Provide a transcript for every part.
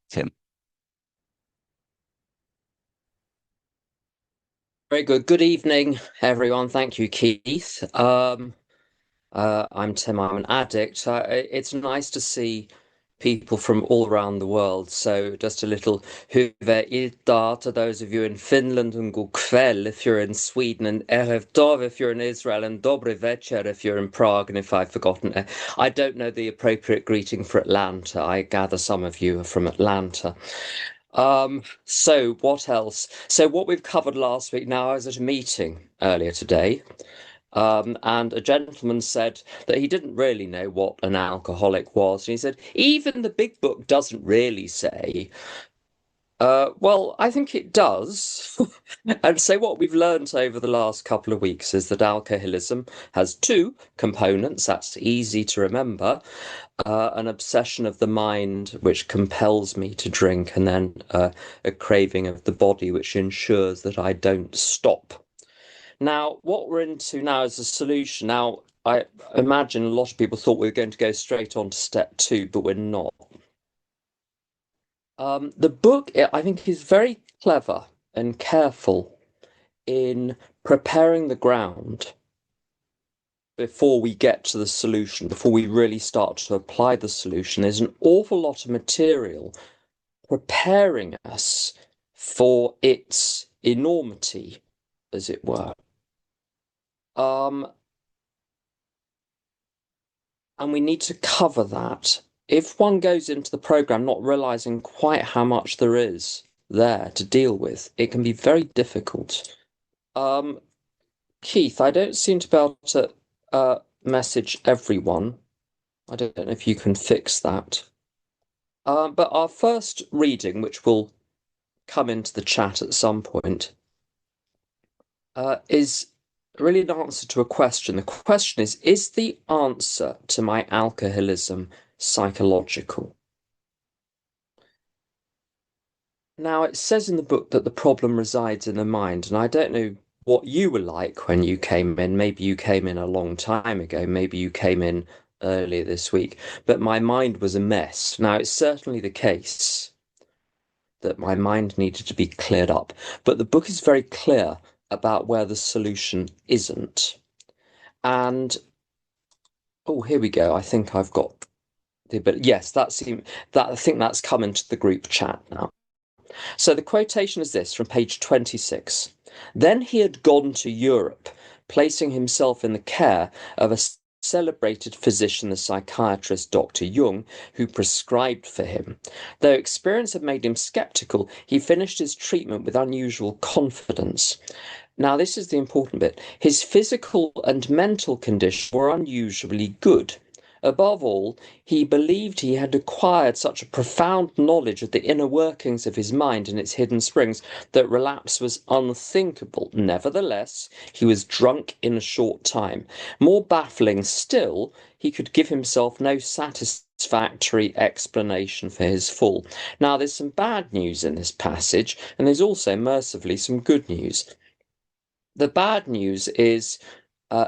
Tim. Very good. Good evening, everyone. Thank you, Keith. I'm Tim. I'm an addict. It's nice to see people from all around the world. So, just a little huvud ilta to those of you in Finland and god kväll if you're in Sweden, and erev tov if you're in Israel, and dobry večer if you're in Prague. And if I've forgotten, I don't know the appropriate greeting for Atlanta. I gather some of you are from Atlanta. So what else? So what we've covered last week, now I was at a meeting earlier today, and a gentleman said that he didn't really know what an alcoholic was. And he said, even the big book doesn't really say. Well, I think it does. And so what we've learned over the last couple of weeks is that alcoholism has two components. That's easy to remember. An obsession of the mind, which compels me to drink, and then a craving of the body, which ensures that I don't stop. Now, what we're into now is a solution. Now, I imagine a lot of people thought we were going to go straight on to step two, but we're not. The book, I think, is very clever and careful in preparing the ground before we get to the solution, before we really start to apply the solution. There's an awful lot of material preparing us for its enormity, as it were. Um, and we need to cover that. If one goes into the program not realizing quite how much there is there to deal with, it can be very difficult. Um, Keith, I don't seem to be able to message everyone. I don't know if you can fix that. But our first reading, which will come into the chat at some point, is really an answer to a question. The question is the answer to my alcoholism psychological? Now, it says in the book that the problem resides in the mind, and I don't know what you were like when you came in. Maybe you came in a long time ago, maybe you came in earlier this week, but my mind was a mess. Now, it's certainly the case that my mind needed to be cleared up, but the book is very clear about where the solution isn't. And oh, here we go. I think I've got but yes, that I think that's come into the group chat now. So the quotation is this from page 26. Then he had gone to Europe, placing himself in the care of a celebrated physician, the psychiatrist Dr. Jung, who prescribed for him. Though experience had made him skeptical, he finished his treatment with unusual confidence. Now, this is the important bit. His physical and mental condition were unusually good. Above all, he believed he had acquired such a profound knowledge of the inner workings of his mind and its hidden springs that relapse was unthinkable. Nevertheless, he was drunk in a short time. More baffling still, he could give himself no satisfactory explanation for his fall. Now, there's some bad news in this passage, and there's also, mercifully, some good news. The bad news is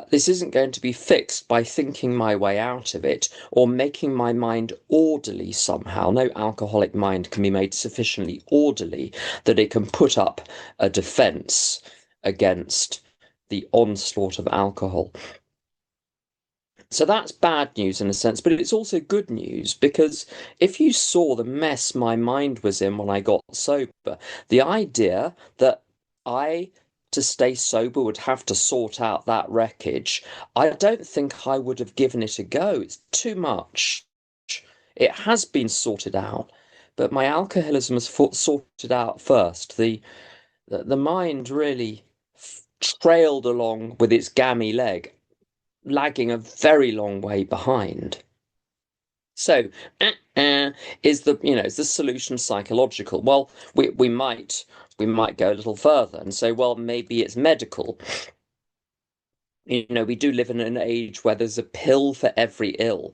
this isn't going to be fixed by thinking my way out of it or making my mind orderly somehow. No alcoholic mind can be made sufficiently orderly that it can put up a defense against the onslaught of alcohol. So that's bad news in a sense, but it's also good news because if you saw the mess my mind was in when I got sober, the idea that I, to stay sober, would have to sort out that wreckage, I don't think I would have given it a go. It's too much. It has been sorted out, but my alcoholism was sorted out first. The mind really trailed along with its gammy leg, lagging a very long way behind. So, is the solution psychological? Well, we might go a little further and say, well, maybe it's medical. We do live in an age where there's a pill for every ill.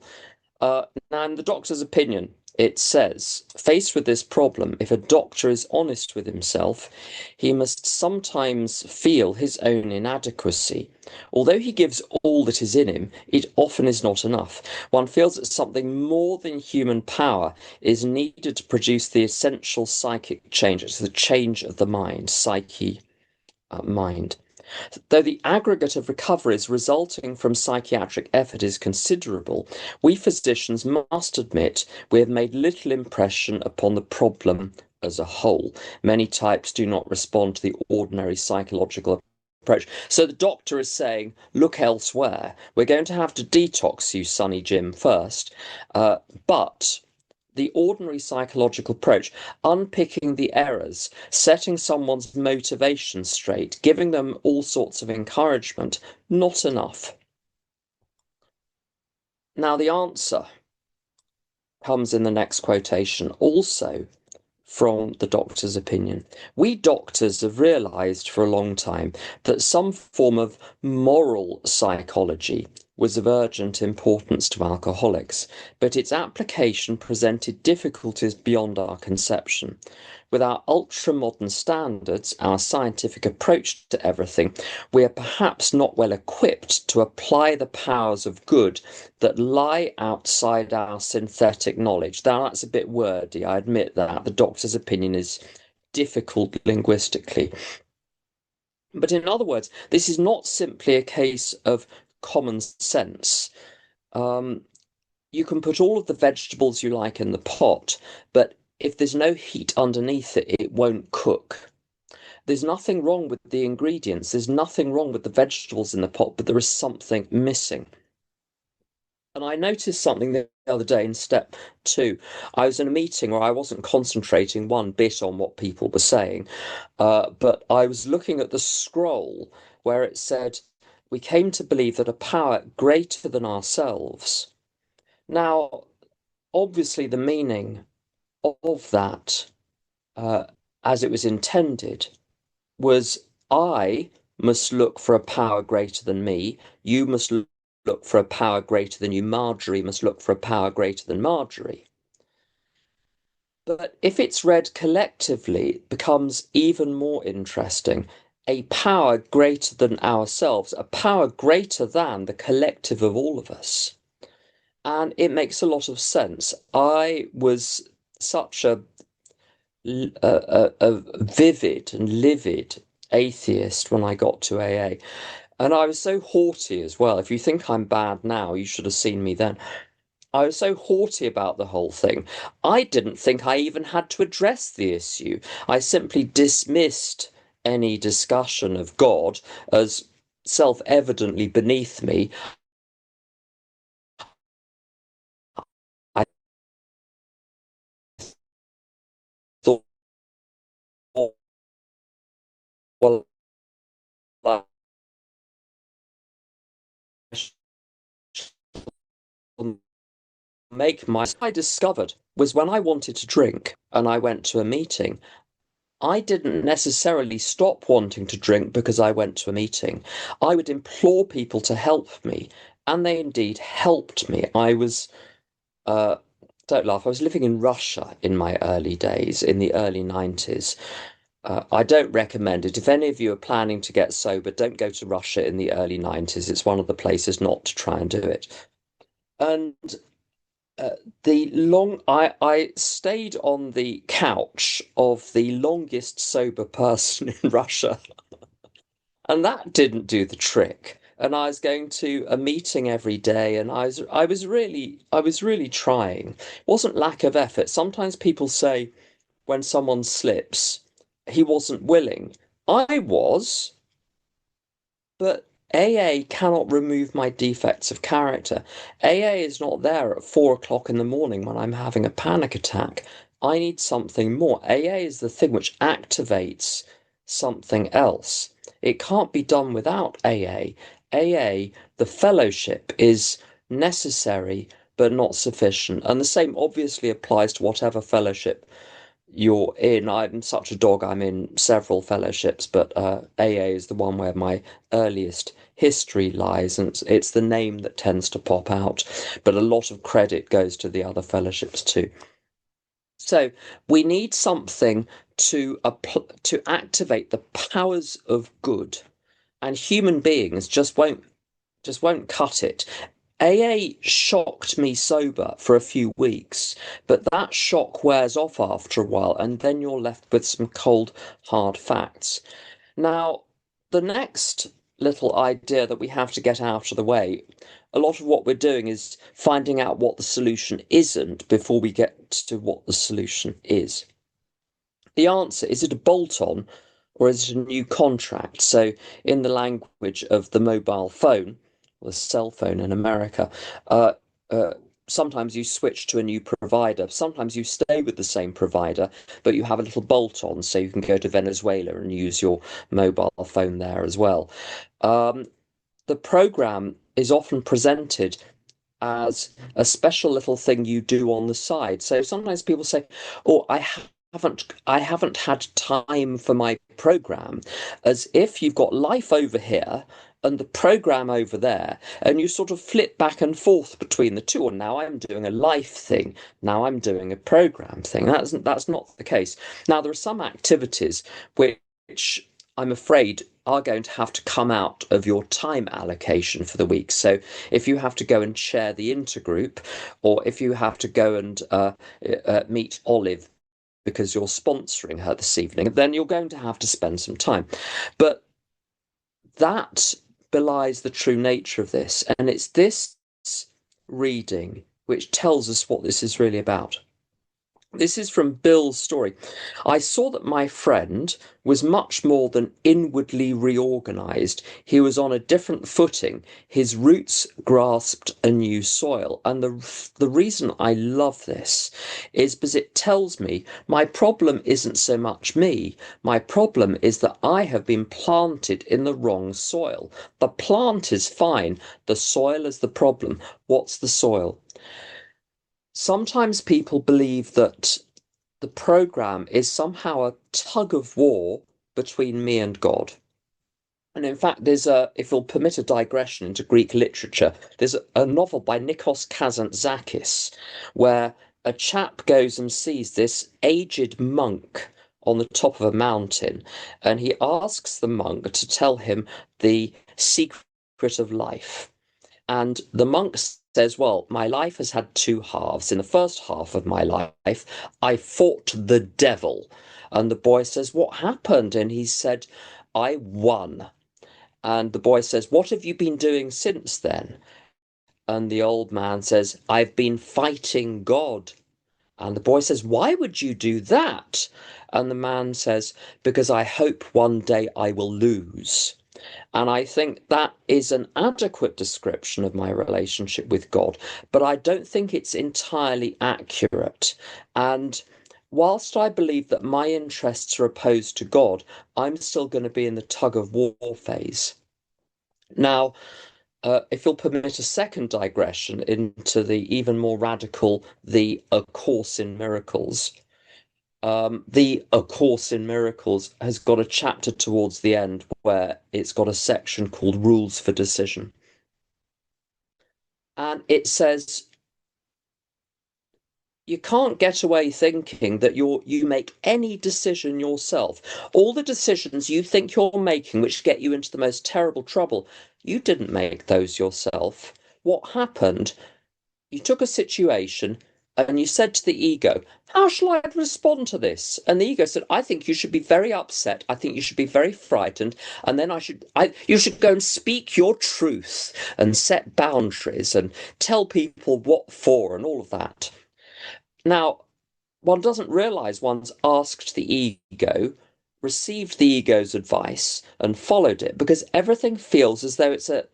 Now, in the doctor's opinion, It says, faced with this problem, if a doctor is honest with himself, he must sometimes feel his own inadequacy. Although he gives all that is in him, it often is not enough. One feels that something more than human power is needed to produce the essential psychic change. It's the change of the mind, psyche, mind. Though the aggregate of recoveries resulting from psychiatric effort is considerable, we physicians must admit we have made little impression upon the problem as a whole. Many types do not respond to the ordinary psychological approach. So the doctor is saying, look elsewhere. We're going to have to detox you, Sonny Jim, first. But the ordinary psychological approach, unpicking the errors, setting someone's motivation straight, giving them all sorts of encouragement, not enough. Now, the answer comes in the next quotation, also from the doctor's opinion. We doctors have realized for a long time that some form of moral psychology was of urgent importance to alcoholics, but its application presented difficulties beyond our conception. With our ultra-modern standards, our scientific approach to everything, we are perhaps not well equipped to apply the powers of good that lie outside our synthetic knowledge. Now, that's a bit wordy, I admit that. The doctor's opinion is difficult linguistically. But in other words, this is not simply a case of common sense. Um, you can put all of the vegetables you like in the pot, but if there's no heat underneath it, it won't cook. There's nothing wrong with the ingredients. There's nothing wrong with the vegetables in the pot, but there is something missing. And I noticed something the other day in step two. I was in a meeting where I wasn't concentrating one bit on what people were saying, but I was looking at the scroll where it said, we came to believe that a power greater than ourselves. Now, obviously, the meaning of that, uh, as it was intended, was I must look for a power greater than me. You must look for a power greater than you. Marjorie must look for a power greater than Marjorie. But if it's read collectively, it becomes even more interesting. A power greater than ourselves, a power greater than the collective of all of us. And it makes a lot of sense. I was such a vivid and livid atheist when I got to AA. And I was so haughty as well. If you think I'm bad now, you should have seen me then. I was so haughty about the whole thing. I didn't think I even had to address the issue. I simply dismissed any discussion of God as self-evidently beneath me. I thought, well, I shall make my. I discovered was when I wanted to drink and I went to a meeting. I didn't necessarily stop wanting to drink because I went to a meeting. I would implore people to help me, and they indeed helped me. Uh, don't laugh, I was living in Russia in my early days, in the early 90s. I don't recommend it. If any of you are planning to get sober, don't go to Russia in the early 90s. It's one of the places not to try and do it. And uh, I stayed on the couch of the longest sober person in Russia, and that didn't do the trick. And I was going to a meeting every day, and I was really trying. It wasn't lack of effort. Sometimes people say when someone slips, he wasn't willing. I was, but AA cannot remove my defects of character. AA is not there at 4 o'clock in the morning when I'm having a panic attack. I need something more. AA is the thing which activates something else. It can't be done without AA. AA, the fellowship, is necessary but not sufficient. And the same obviously applies to whatever fellowship you're in. I'm such a dog, I'm in several fellowships, but AA is the one where my earliest history lies, and it's the name that tends to pop out. But a lot of credit goes to the other fellowships too. So we need something to activate the powers of good, and human beings just won't cut it. AA shocked me sober for a few weeks, but that shock wears off after a while, and then you're left with some cold, hard facts. Now, the next little idea that we have to get out of the way, a lot of what we're doing is finding out what the solution isn't before we get to what the solution is. The answer, is it a bolt-on or is it a new contract? So, in the language of the mobile phone, or the cell phone in America, uh, uh, sometimes you switch to a new provider. Sometimes you stay with the same provider, but you have a little bolt-on, so you can go to Venezuela and use your mobile phone there as well. Um, the program is often presented as a special little thing you do on the side. So sometimes people say, "Oh, I haven't had time for my program," as if you've got life over here and the program over there, and you sort of flip back and forth between the two. Or now I'm doing a life thing, now I'm doing a program thing. That's not the case. Now there are some activities which I'm afraid are going to have to come out of your time allocation for the week. So if you have to go and chair the intergroup, or if you have to go and meet Olive because you're sponsoring her this evening, then you're going to have to spend some time. But that belies the true nature of this. And it's this reading which tells us what this is really about. This is from Bill's story. I saw that my friend was much more than inwardly reorganized. He was on a different footing. His roots grasped a new soil. And the reason I love this is because it tells me my problem isn't so much me. My problem is that I have been planted in the wrong soil. The plant is fine. The soil is the problem. What's the soil? Sometimes people believe that the program is somehow a tug of war between me and God. And in fact, if you'll permit a digression into Greek literature, there's a novel by Nikos Kazantzakis where a chap goes and sees this aged monk on the top of a mountain, and he asks the monk to tell him the secret of life. And the monk says, "Well, my life has had two halves. In the first half of my life, I fought the devil." And the boy says, "What happened?" And he said, "I won." And the boy says, "What have you been doing since then?" And the old man says, "I've been fighting God." And the boy says, "Why would you do that?" And the man says, "Because I hope one day I will lose." And I think that is an adequate description of my relationship with God, but I don't think it's entirely accurate. And whilst I believe that my interests are opposed to God, I'm still going to be in the tug of war phase. Now, if you'll permit a second digression into the even more radical, the A Course in Miracles. The A Course in Miracles has got a chapter towards the end where it's got a section called Rules for Decision. And it says you can't get away thinking that you make any decision yourself. All the decisions you think you're making, which get you into the most terrible trouble, you didn't make those yourself. What happened? You took a situation and you said to the ego, "How shall I respond to this?" And the ego said, "I think you should be very upset. I think you should be very frightened. And then you should go and speak your truth and set boundaries and tell people what for and all of that." Now, one doesn't realize one's asked the ego, received the ego's advice, and followed it because everything feels as though it's a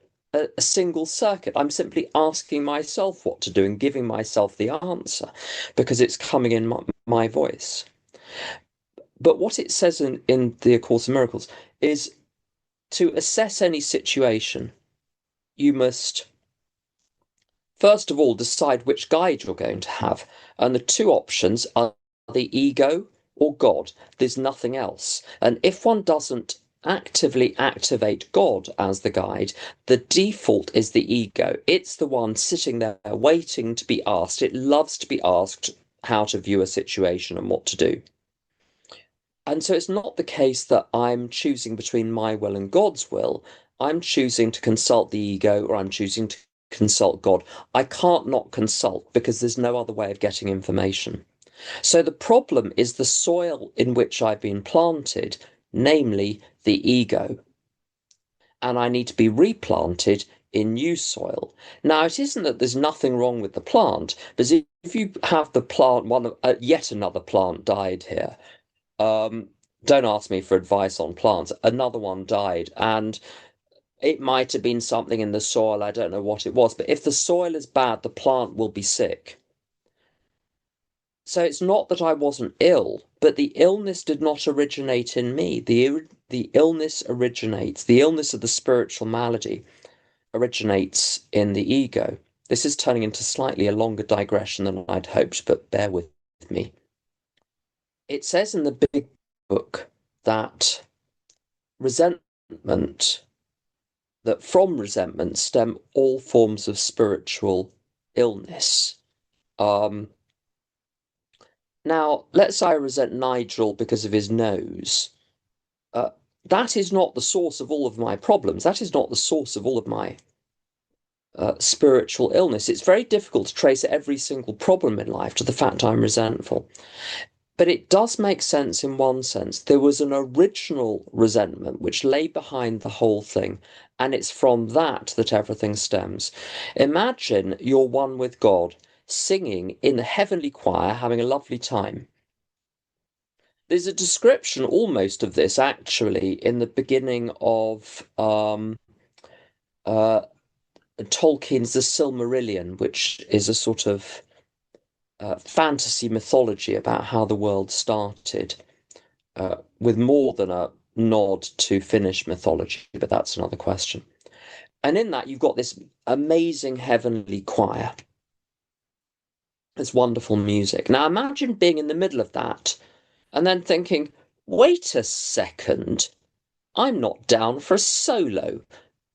single circuit. I'm simply asking myself what to do and giving myself the answer because it's coming in my voice. But what it says in the A Course in Miracles is to assess any situation, you must first of all decide which guide you're going to have. And the two options are the ego or God. There's nothing else. And if one doesn't actively activate God as the guide, the default is the ego. It's the one sitting there waiting to be asked. It loves to be asked how to view a situation and what to do. And so it's not the case that I'm choosing between my will and God's will. I'm choosing to consult the ego or I'm choosing to consult God. I can't not consult because there's no other way of getting information. So the problem is the soil in which I've been planted, namely the ego, and I need to be replanted in new soil. Now, it isn't that there's nothing wrong with the plant, but if you have the plant, yet another plant died here. Um, don't ask me for advice on plants. Another one died, and it might have been something in the soil. I don't know what it was, but if the soil is bad, the plant will be sick. So it's not that I wasn't ill, but the illness did not originate in me. The illness originates, the illness of the spiritual malady originates in the ego. This is turning into slightly a longer digression than I'd hoped, but bear with me. It says in the big book that resentment, that from resentment stem all forms of spiritual illness. Now, let's say I resent Nigel because of his nose. Uh, that is not the source of all of my problems. That is not the source of all of my spiritual illness. It's very difficult to trace every single problem in life to the fact I'm resentful. But it does make sense in one sense. There was an original resentment which lay behind the whole thing, and it's from that that everything stems. Imagine you're one with God, singing in the heavenly choir, having a lovely time. There's a description almost of this actually in the beginning of uh, Tolkien's The Silmarillion, which is a sort of fantasy mythology about how the world started, with more than a nod to Finnish mythology, but that's another question. And in that, you've got this amazing heavenly choir. It's wonderful music. Now, imagine being in the middle of that and then thinking, wait a second, I'm not down for a solo.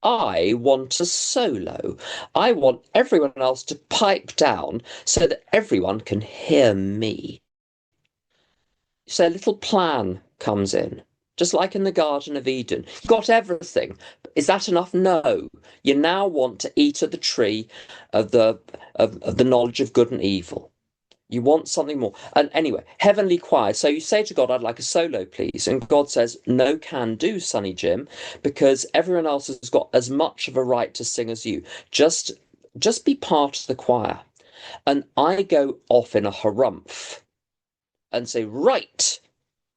I want a solo. I want everyone else to pipe down so that everyone can hear me. So a little plan comes in, just like in the Garden of Eden. You've got everything. Is that enough? No. You now want to eat of the tree of the knowledge of good and evil. You want something more. And anyway, heavenly choir. So you say to God, I'd like a solo, please. And God says, no can do, Sonny Jim, because everyone else has got as much of a right to sing as you. Just be part of the choir. And I go off in a harumph and say, right,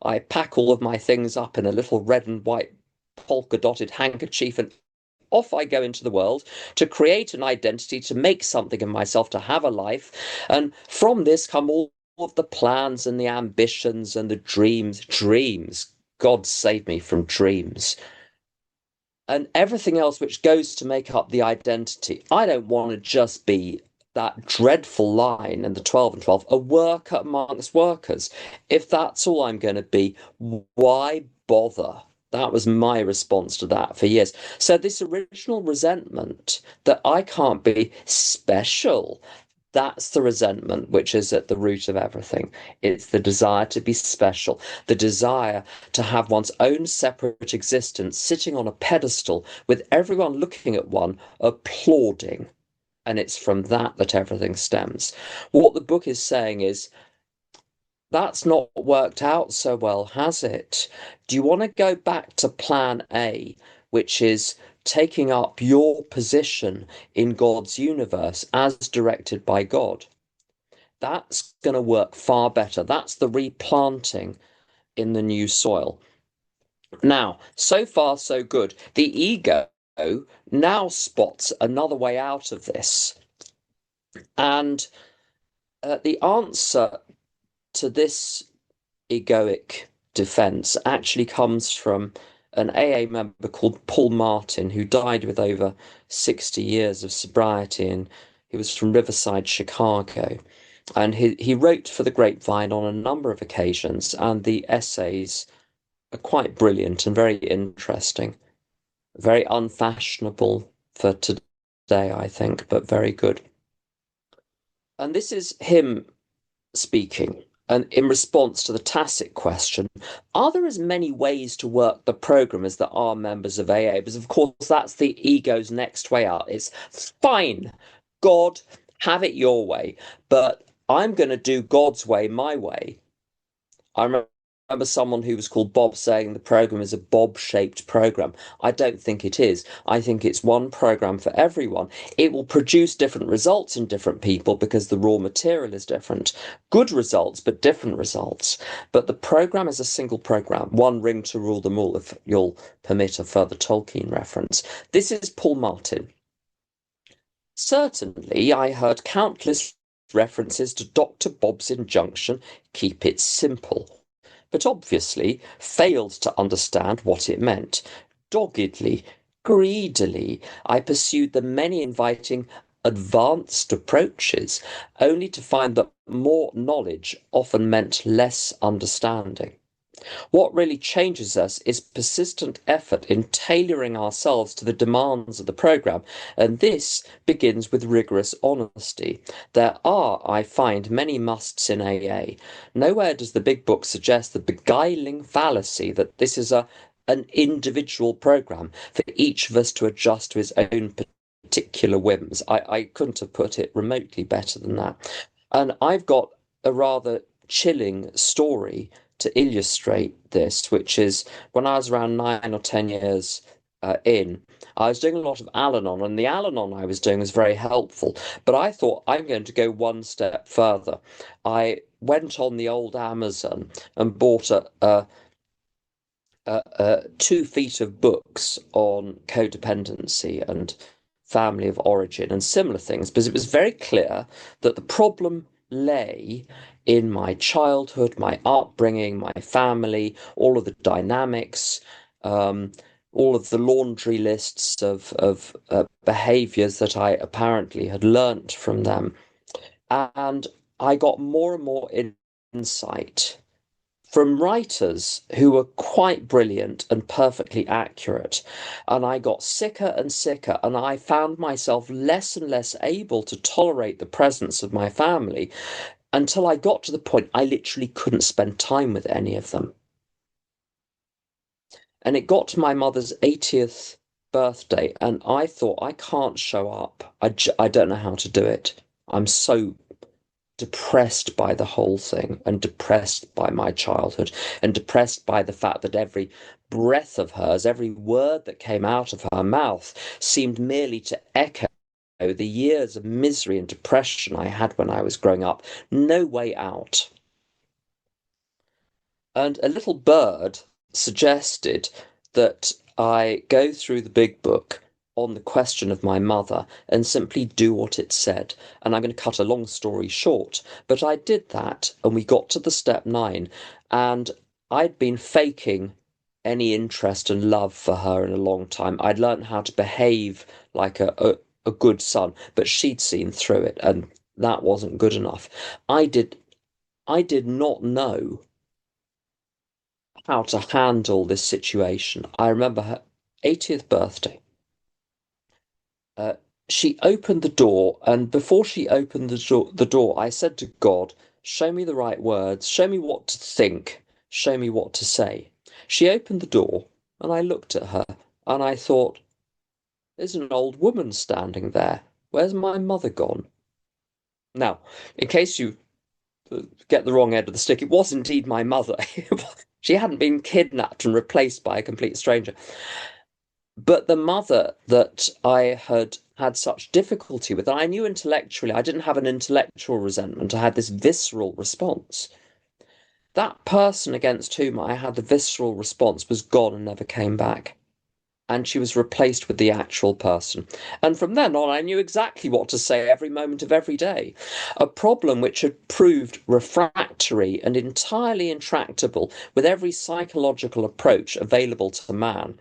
I pack all of my things up in a little red and white polka dotted handkerchief and off I go into the world to create an identity, to make something of myself, to have a life. And from this come all of the plans and the ambitions and the dreams. Dreams. God save me from dreams. And everything else which goes to make up the identity. I don't want to just be that dreadful line in the 12 and 12, a worker amongst workers. If that's all I'm going to be, why bother? That was my response to that for years. So this original resentment that I can't be special, that's the resentment which is at the root of everything. It's the desire to be special, the desire to have one's own separate existence sitting on a pedestal with everyone looking at one, applauding. And it's from that that everything stems. What the book is saying is, that's not worked out so well, has it? Do you want to go back to plan A, which is taking up your position in God's universe as directed by God? That's going to work far better. That's the replanting in the new soil. Now, so far, so good. The ego now spots another way out of this. And the answer to this egoic defense actually comes from an AA member called Paul Martin, who died with over 60 years of sobriety, and he was from Riverside, Chicago. And he wrote for the Grapevine on a number of occasions, and the essays are quite brilliant and very interesting, very unfashionable for today, I think, but very good. And this is him speaking, and in response to the tacit question, are there as many ways to work the program as there are members of AA? Because, of course, that's the ego's next way out. It's fine, God, have it your way, but I'm going to do God's way my way. I remember someone who was called Bob saying the program is a Bob-shaped program. I don't think it is. I think it's one program for everyone. It will produce different results in different people because the raw material is different. Good results, but different results. But the program is a single program, one ring to rule them all, if you'll permit a further Tolkien reference. This is Paul Martin. Certainly, I heard countless references to Dr. Bob's injunction, keep it simple, but obviously failed to understand what it meant. Doggedly, greedily, I pursued the many inviting advanced approaches, only to find that more knowledge often meant less understanding. What really changes us is persistent effort in tailoring ourselves to the demands of the program, and this begins with rigorous honesty. There are, I find, many musts in AA. Nowhere does the big book suggest the beguiling fallacy that this is an individual program for each of us to adjust to his own particular whims. I couldn't have put it remotely better than that. And I've got a rather chilling story to illustrate this, which is when I was around 9 or 10 years in, I was doing a lot of Al-Anon, and the Al-Anon I was doing was very helpful. But I thought I'm going to go one step further. I went on the old Amazon and bought 2 feet of books on codependency and family of origin and similar things, because it was very clear that the problem lay in my childhood, my upbringing, my family, all of the dynamics, all of the laundry lists of behaviors that I apparently had learnt from them. And I got more and more insight from writers who were quite brilliant and perfectly accurate. And I got sicker and sicker, and I found myself less and less able to tolerate the presence of my family until I got to the point I literally couldn't spend time with any of them. And it got to my mother's 80th birthday, and I thought, I can't show up. I don't know how to do it. I'm so depressed by the whole thing and depressed by my childhood and depressed by the fact that every breath of hers, every word that came out of her mouth seemed merely to echo the years of misery and depression I had when I was growing up. No way out. And a little bird suggested that I go through the big book on the question of my mother and simply do what it said. And I'm going to cut a long story short, but I did that and we got to the step 9, and I'd been faking any interest and love for her in a long time. I'd learned how to behave like a good son, but she'd seen through it, and that wasn't good enough. I did I did not know how to handle this situation. I remember her 80th birthday. Uh, she opened the door, and before she opened the door, I said to God, "Show me the right words, show me what to think, show me what to say." She opened the door, and I looked at her, and I thought, "There's an old woman standing there. Where's my mother gone?" Now, in case you get the wrong end of the stick, it was indeed my mother. She hadn't been kidnapped and replaced by a complete stranger. But the mother that I had had such difficulty with, I knew intellectually, I didn't have an intellectual resentment, I had this visceral response. That person against whom I had the visceral response was gone and never came back. And she was replaced with the actual person. And from then on, I knew exactly what to say every moment of every day. A problem which had proved refractory and entirely intractable with every psychological approach available to man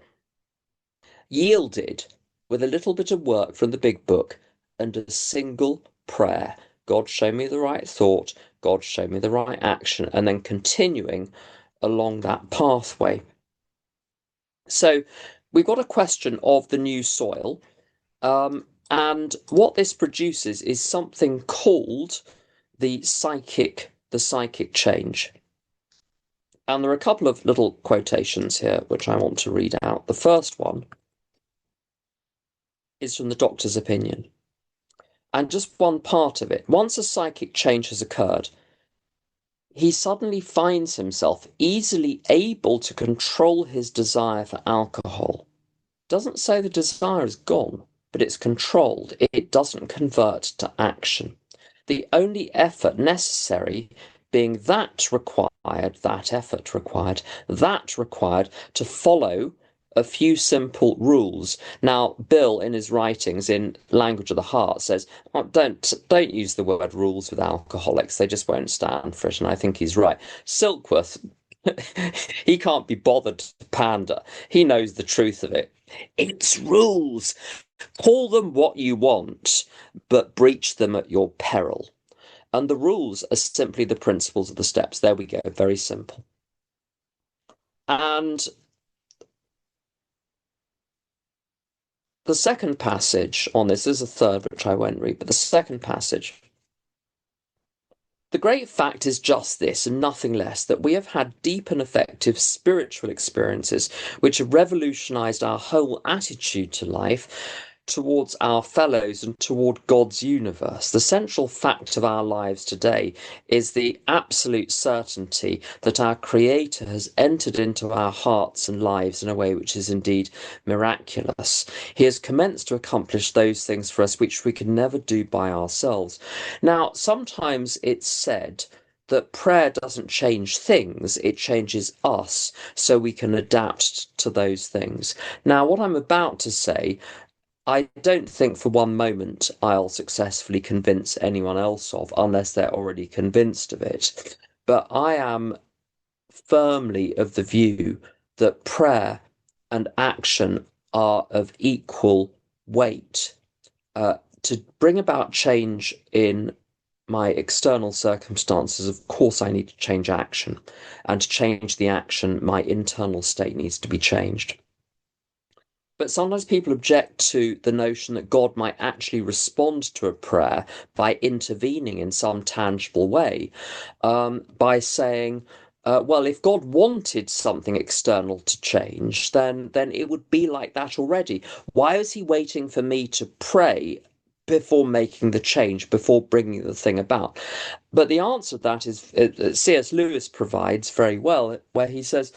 yielded with a little bit of work from the big book and a single prayer. God, show me the right thought. God, show me the right action. And then continuing along that pathway. So we've got a question of the new soil. And what this produces is something called the the psychic change. And there are a couple of little quotations here which I want to read out. The first one is from the doctor's opinion. And just one part of it. Once a psychic change has occurred, he suddenly finds himself easily able to control his desire for alcohol. Doesn't say the desire is gone, but it's controlled. It doesn't convert to action. The only effort necessary being that required to follow a few simple rules. Now, Bill, in his writings in Language of the Heart, says, oh, don't use the word rules with alcoholics. They just won't stand for it. And I think he's right. Silkworth, he can't be bothered to pander. He knows the truth of it. It's rules. Call them what you want, but breach them at your peril. And the rules are simply the principles of the steps. There we go. Very simple. And the second passage on this is a third, which I won't read, but the second passage. The great fact is just this, and nothing less, that we have had deep and effective spiritual experiences which have revolutionized our whole attitude to life, towards our fellows and toward God's universe. The central fact of our lives today is the absolute certainty that our Creator has entered into our hearts and lives in a way which is indeed miraculous. He has commenced to accomplish those things for us which we can never do by ourselves. Now, sometimes it's said that prayer doesn't change things, it changes us so we can adapt to those things. Now, what I'm about to say, I don't think for one moment I'll successfully convince anyone else of, unless they're already convinced of it. But I am firmly of the view that prayer and action are of equal weight. To bring about change in my external circumstances, of course, I need to change action. And to change the action, my internal state needs to be changed. But sometimes people object to the notion that God might actually respond to a prayer by intervening in some tangible way, by saying, well, if God wanted something external to change, then it would be like that already. Why is he waiting for me to pray before making the change, before bringing the thing about? But the answer to that is C.S. Lewis provides very well, where he says,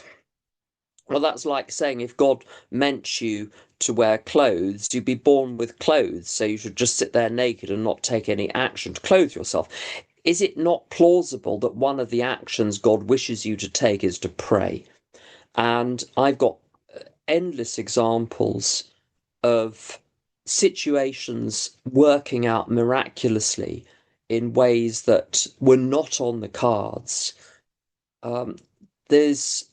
well, that's like saying if God meant you to wear clothes, you'd be born with clothes, so you should just sit there naked and not take any action to clothe yourself. Is it not plausible that one of the actions God wishes you to take is to pray? And I've got endless examples of situations working out miraculously in ways that were not on the cards. There's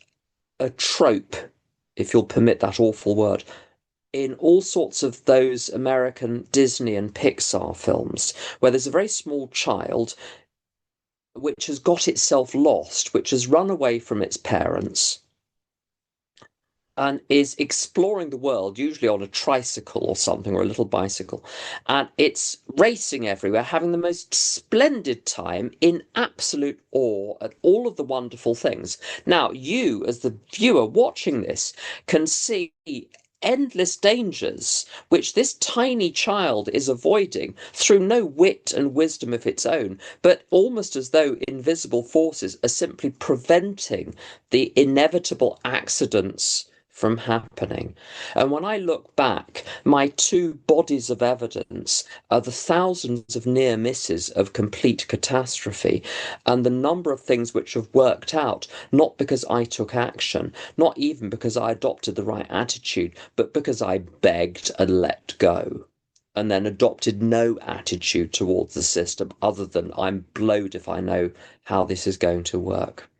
a trope, if you'll permit that awful word, in all sorts of those American Disney and Pixar films, where there's a very small child which has got itself lost, which has run away from its parents, and is exploring the world, usually on a tricycle or something, or a little bicycle. And it's racing everywhere, having the most splendid time in absolute awe at all of the wonderful things. Now, you, as the viewer watching this, can see endless dangers which this tiny child is avoiding through no wit and wisdom of its own, but almost as though invisible forces are simply preventing the inevitable accidents from happening. And when I look back, my two bodies of evidence are the thousands of near misses of complete catastrophe and the number of things which have worked out, not because I took action, not even because I adopted the right attitude, but because I begged and let go, and then adopted no attitude towards the system other than I'm blowed if I know how this is going to work.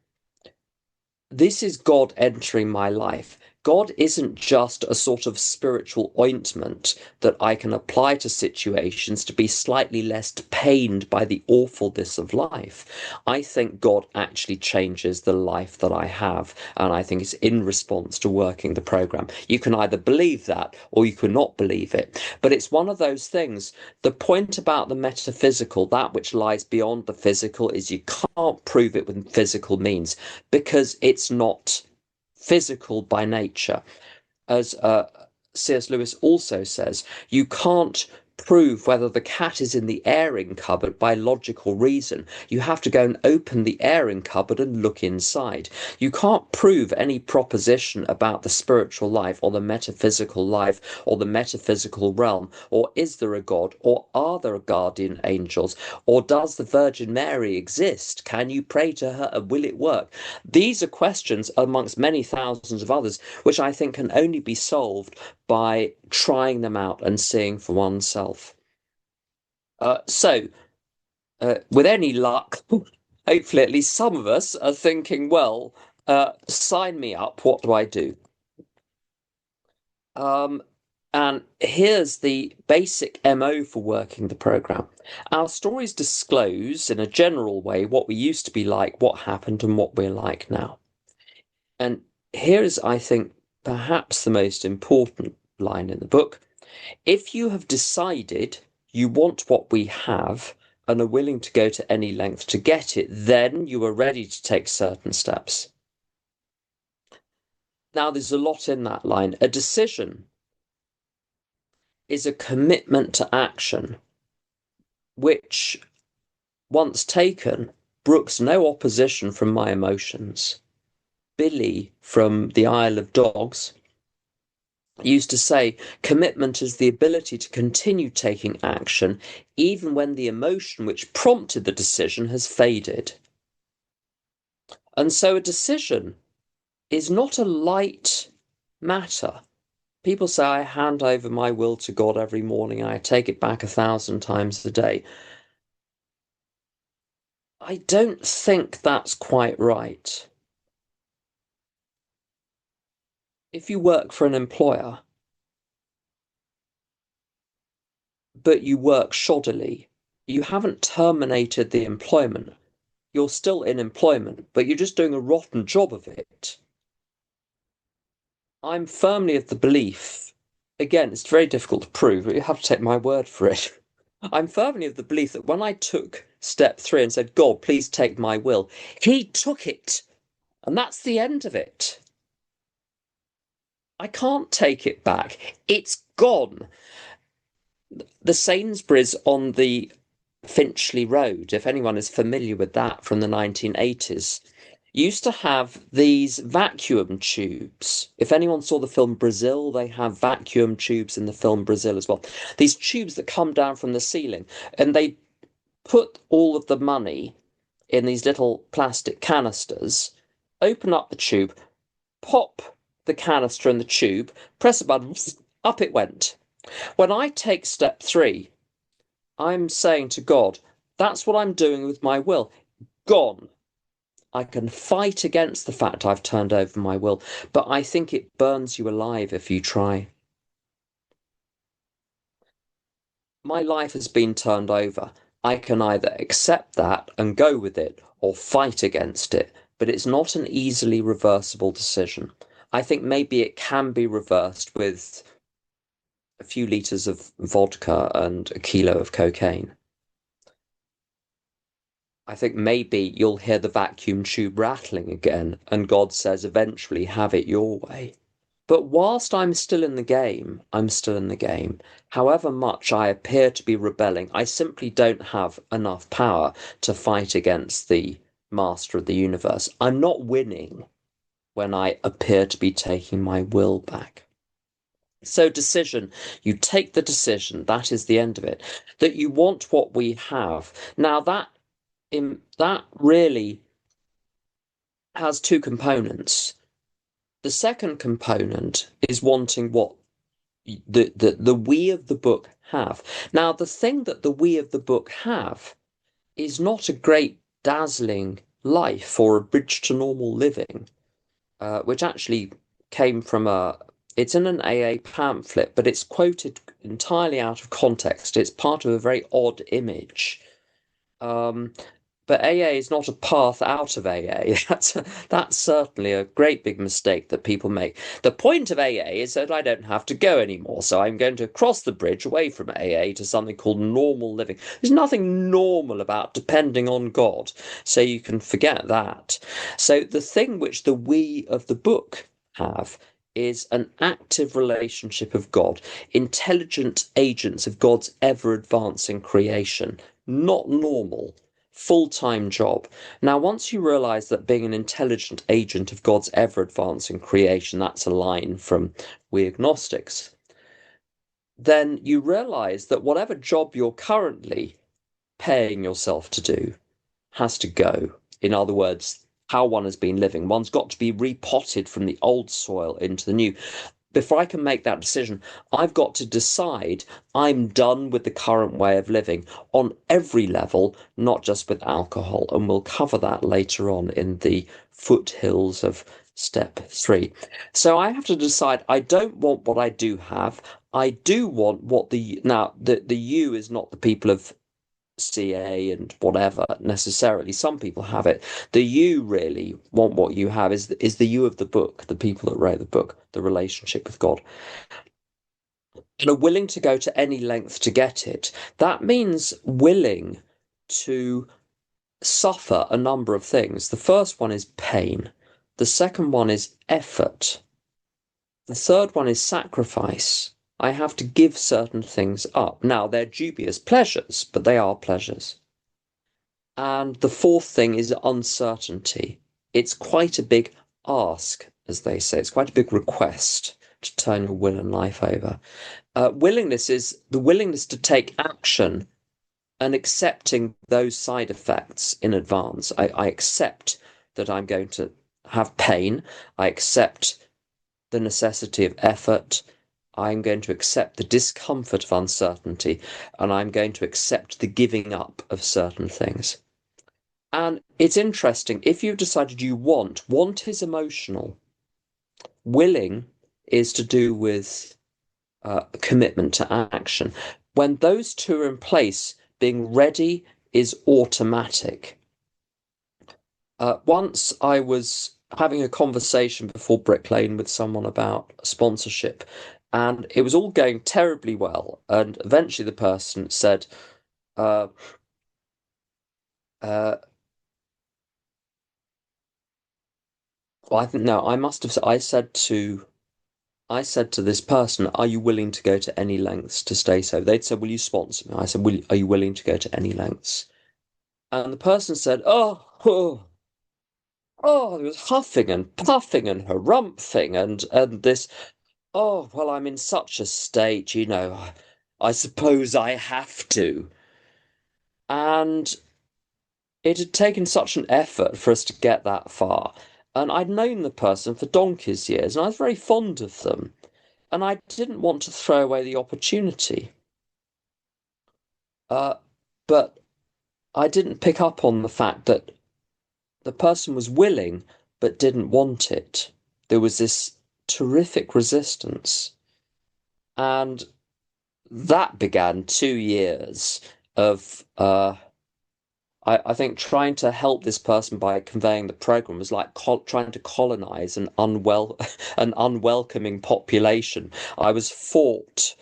This is God entering my life, God isn't just a sort of spiritual ointment that I can apply to situations to be slightly less pained by the awfulness of life. I think God actually changes the life that I have, and I think it's in response to working the program. You can either believe that or you can not believe it. But it's one of those things. The point about the metaphysical, that which lies beyond the physical, is you can't prove it with physical means because it's not physical by nature. As C.S. Lewis also says, you can't prove whether the cat is in the airing cupboard by logical reason. You have to go and open the airing cupboard and look inside. You can't prove any proposition about the spiritual life or the metaphysical life or the metaphysical realm, or is there a God, or are there guardian angels, or does the Virgin Mary exist? Can you pray to her and will it work? These are questions amongst many thousands of others, which I think can only be solved by trying them out and seeing for oneself. With any luck, hopefully at least some of us are thinking, well, sign me up. What do I do? Um, and here's the basic MO for working the program. Our stories disclose, in a general way, what we used to be like, what happened, and what we're like now. And here's, I think, perhaps the most important line in the book. If you have decided you want what we have and are willing to go to any length to get it, then you are ready to take certain steps. Now, there's a lot in that line. A decision is a commitment to action, which, once taken, brooks no opposition from my emotions. Billy from the Isle of Dogs used to say, commitment is the ability to continue taking action even when the emotion which prompted the decision has faded. And so a decision is not a light matter. People say, I hand over my will to God every morning and I take it back 1,000 times a day. I don't think that's quite right. If you work for an employer, but you work shoddily, you haven't terminated the employment. You're still in employment, but you're just doing a rotten job of it. I'm firmly of the belief, again, it's very difficult to prove, but you have to take my word for it. I'm firmly of the belief that when I took step 3 and said, God, please take my will, he took it. And that's the end of it. I can't take it back. It's gone. The Sainsbury's on the Finchley Road, if anyone is familiar with that from the 1980s, used to have these vacuum tubes. If anyone saw the film Brazil, they have vacuum tubes in the film Brazil as well. These tubes that come down from the ceiling, and they put all of the money in these little plastic canisters, open up the tube, pop the canister in the tube, press a button, up it went. When I take step 3, I'm saying to God, that's what I'm doing with my will. Gone. I can fight against the fact I've turned over my will, but I think it burns you alive if you try. My life has been turned over. I can either accept that and go with it or fight against it, but it's not an easily reversible decision. I think maybe it can be reversed with a few liters of vodka and a kilo of cocaine. I think maybe you'll hear the vacuum tube rattling again, and God says eventually have it your way. But whilst I'm still in the game, I'm still in the game. However much I appear to be rebelling, I simply don't have enough power to fight against the master of the universe. I'm not winning when I appear to be taking my will back. So decision, you take the decision, that is the end of it, that you want what we have. Now that really has two components. The second component is wanting what the we of the book have. Now, the thing that the we of the book have is not a great dazzling life or a bridge to normal living, which actually came from it's in an AA pamphlet, but it's quoted entirely out of context. It's part of a very odd image. Um, but AA is not a path out of AA. That's certainly a great big mistake that people make. The point of AA is that I don't have to go anymore, so I'm going to cross the bridge away from AA to something called normal living. There's nothing normal about depending on God, so you can forget that. So the thing which the we of the book have is an active relationship of God, intelligent agents of God's ever advancing creation, not normal, full-time job. Now, once you realize that being an intelligent agent of God's ever-advancing creation, that's a line from We Agnostics, then you realize that whatever job you're currently paying yourself to do has to go. In other words, how one has been living. One's got to be repotted from the old soil into the new. Before I can make that decision, I've got to decide I'm done with the current way of living on every level, not just with alcohol. And we'll cover that later on in the foothills of step 3. So I have to decide I don't want what I do have. I do want what the you is not the people of CA and whatever necessarily. Some people have it. The you really want what you have is the you of the book, the people that wrote the book, the relationship with God, and are willing to go to any length to get it. That means willing to suffer a number of things. The first one is pain. The second one is effort. The third one is sacrifice. I have to give certain things up. Now, they're dubious pleasures, but they are pleasures. And the fourth thing is uncertainty. It's quite a big ask, as they say. It's quite a big request to turn your will and life over. Willingness is the willingness to take action and accepting those side effects in advance. I accept that I'm going to have pain. I accept the necessity of effort. I'm going to accept the discomfort of uncertainty, and I'm going to accept the giving up of certain things. And it's interesting, if you've decided you want is emotional. Willing is to do with commitment to action. When those two are in place, being ready is automatic. Once I was having a conversation before Brick Lane with someone about sponsorship, and it was all going terribly well. And eventually the person said, uh, uh, well, I think no, I must have. I said to this person, "Are you willing to go to any lengths to stay so?" They'd said, "Will you sponsor me?" I said, "Are you willing to go to any lengths?" And the person said, oh, it was huffing and puffing and harumphing and this. Oh, well, I'm in such a state, I suppose I have to." And it had taken such an effort for us to get that far. And I'd known the person for donkey's years, and I was very fond of them. And I didn't want to throw away the opportunity. Uh, but I didn't pick up on the fact that the person was willing but didn't want it. There was this terrific resistance. And that began 2 years of I think trying to help this person by conveying the program was like trying to colonize an unwelcoming population. I was fought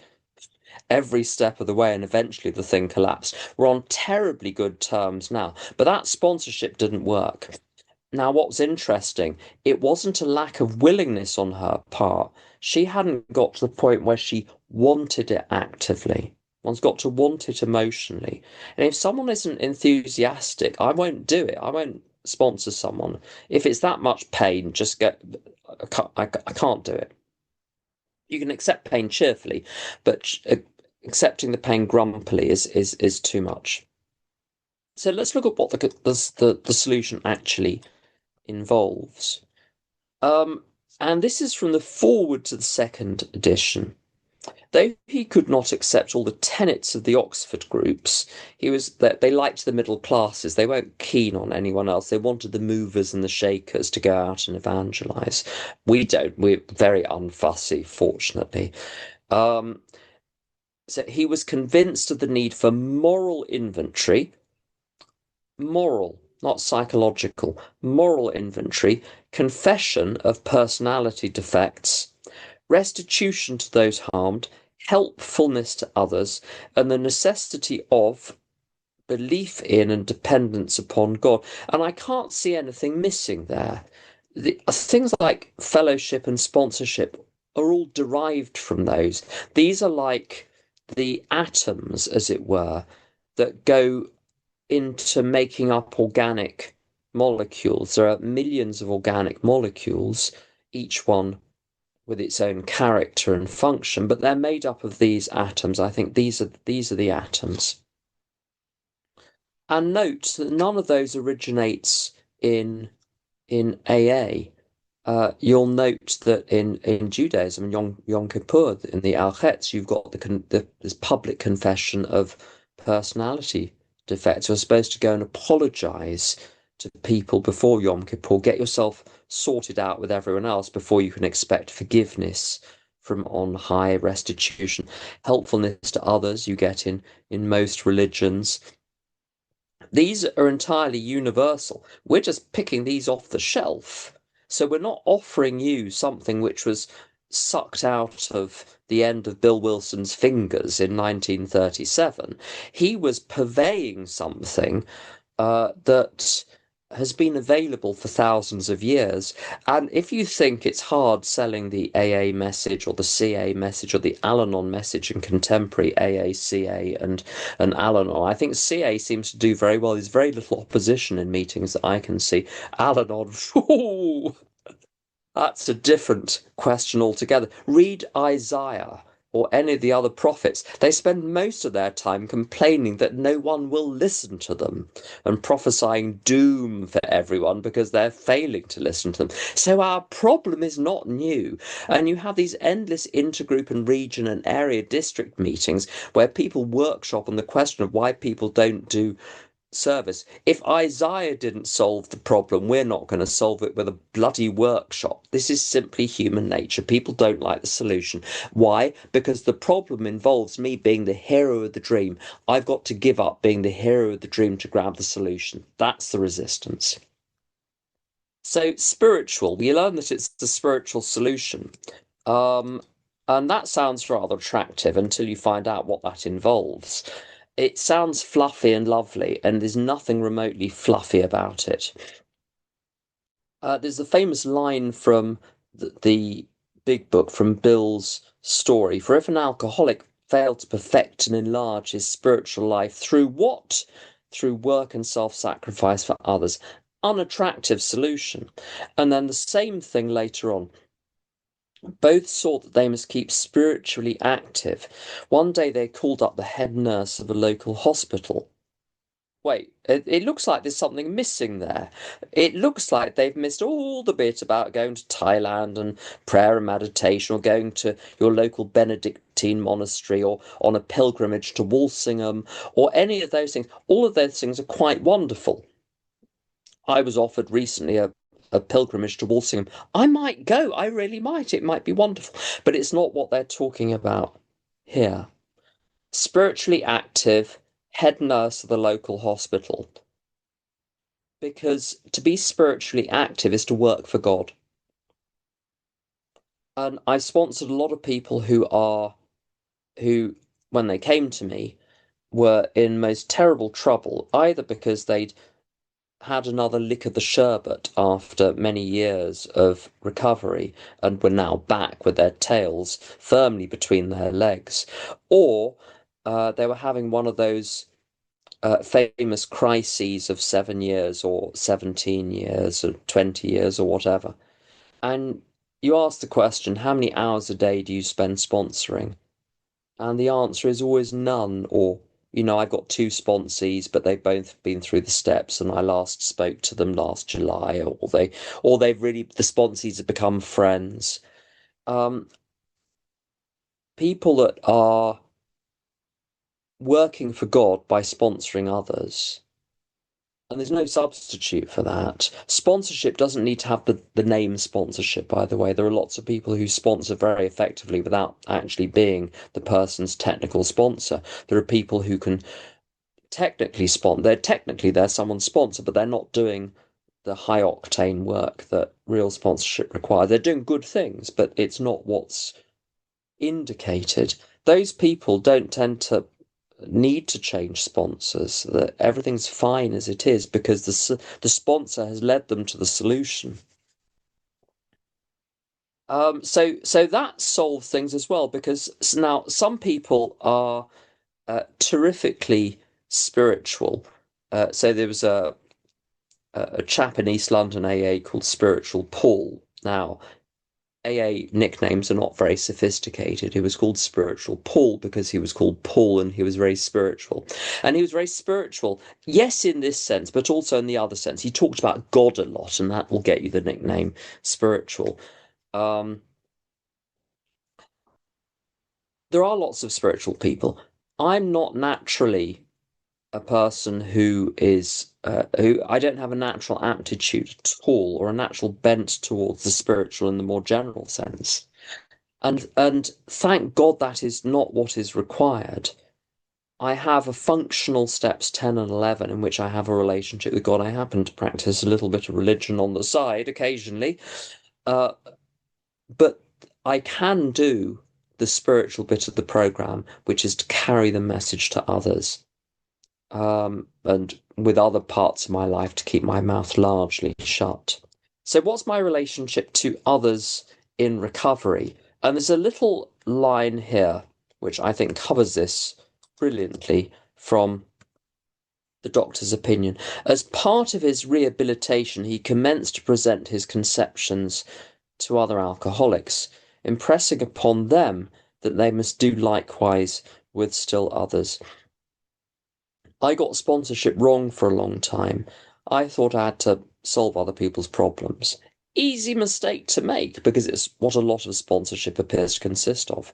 every step of the way, and eventually the thing collapsed. We're on terribly good terms now, but that sponsorship didn't work. Now, what was interesting, it wasn't a lack of willingness on her part. She hadn't got to the point where she wanted it actively. One's got to want it emotionally. And if someone isn't enthusiastic, I won't do it. I won't sponsor someone. If it's that much pain, just get. I can't do it. You can accept pain cheerfully, but accepting the pain grumpily is too much. So let's look at what the solution actually involves. And this is from the foreword to the second edition. though he could not accept all the tenets of the Oxford groups, he was that they liked the middle classes. They weren't keen on anyone else. They wanted the movers and the shakers to go out and evangelize. We don't. We're very unfussy, fortunately. Um, so he was convinced of the need for moral inventory, moral, not psychological, moral inventory, confession of personality defects, restitution to those harmed, helpfulness to others, and the necessity of belief in and dependence upon God. And I can't see anything missing there. Things like fellowship and sponsorship are all derived from those. These are like the atoms, as it were, that go into making up organic molecules. There are millions of organic molecules, each one with its own character and function, but they're made up of these atoms. I think these are the atoms. And note that none of those originates in AA. You'll note that in Judaism, Yom Kippur, in the Al-Chetz, you've got this public confession of personality defects. You're supposed to go and apologize to people before Yom Kippur, get yourself sorted out with everyone else before you can expect forgiveness from on high, restitution, helpfulness to others you get in most religions. These are entirely universal. We're just picking these off the shelf. So we're not offering you something which was sucked out of the end of Bill Wilson's fingers in 1937. He was purveying something that has been available for thousands of years. And if you think it's hard selling the AA message or the CA message or the Al-Anon message in contemporary AA, CA, and Al-Anon, I think CA seems to do very well. There's very little opposition in meetings that I can see. Al-Anon, that's a different question altogether. Read Isaiah or any of the other prophets. They spend most of their time complaining that no one will listen to them and prophesying doom for everyone because they're failing to listen to them. So our problem is not new. And you have these endless intergroup and region and area district meetings where people workshop on the question of why people don't do service. If Isaiah didn't solve the problem, we're not going to solve it with a bloody workshop. This is simply human nature. People don't like the solution. Why? Because the problem involves me being the hero of the dream. I've got to give up being the hero of the dream to grab the solution. That's the resistance. So spiritual, we learn that it's the spiritual solution. Um, and that sounds rather attractive until you find out what that involves. It sounds fluffy and lovely, and there's nothing remotely fluffy about it. There's a famous line from the big book, from Bill's story. For if an alcoholic failed to perfect and enlarge his spiritual life through what? Through work and self-sacrifice for others. Unattractive solution. And then the same thing later on. Both saw that they must keep spiritually active. One day they called up the head nurse of a local hospital. Wait, it looks like there's something missing there. It looks like they've missed all the bit about going to Thailand and prayer and meditation, or going to your local Benedictine monastery, or on a pilgrimage to Walsingham, or any of those things. All of those things are quite wonderful. I was offered recently a pilgrimage to Walsingham. I might go. I really might. It might be wonderful. But it's not what they're talking about here. Spiritually active, head nurse of the local hospital. Because to be spiritually active is to work for God. And I sponsored a lot of people who, when they came to me, were in most terrible trouble, either because they'd had another lick of the sherbet after many years of recovery and were now back with their tails firmly between their legs, or they were having one of those famous crises of 7 years or 17 years or 20 years or whatever. And you ask the question, how many hours a day do you spend sponsoring? And the answer is always none, or, I've got two sponsees, but they've both been through the steps, and I last spoke to them last July, or they've really, the sponsees have become friends. Um, people that are working for God by sponsoring others. And there's no substitute for that. Sponsorship doesn't need to have the name sponsorship, by the way. There are lots of people who sponsor very effectively without actually being the person's technical sponsor. There are people who can technically sponsor. They're someone's sponsor, but they're not doing the high octane work that real sponsorship requires. They're doing good things, but it's not what's indicated. Those people don't tend to need to change sponsors. That everything's fine as it is because the sponsor has led them to the solution. So that solves things as well because now some people are terrifically spiritual. So there was a chap in East London AA called Spiritual Paul. Now AA nicknames are not very sophisticated. He was called Spiritual Paul because he was called Paul and he was very spiritual. And he was very spiritual, yes, in this sense, but also in the other sense. He talked about God a lot, and that will get you the nickname spiritual. Um, there are lots of spiritual people. I'm not naturally a person who I don't have a natural aptitude at all or a natural bent towards the spiritual in the more general sense. And thank God that is not what is required. I have a functional steps 10 and 11 in which I have a relationship with God. I happen to practice a little bit of religion on the side occasionally, uh, but I can do the spiritual bit of the program, which is to carry the message to others. And with other parts of my life to keep my mouth largely shut. So, what's my relationship to others in recovery? And there's a little line here which I think covers this brilliantly from the doctor's opinion. As part of his rehabilitation, he commenced to present his conceptions to other alcoholics, impressing upon them that they must do likewise with still others. I got sponsorship wrong for a long time. I thought I had to solve other people's problems. Easy mistake to make because it's what a lot of sponsorship appears to consist of.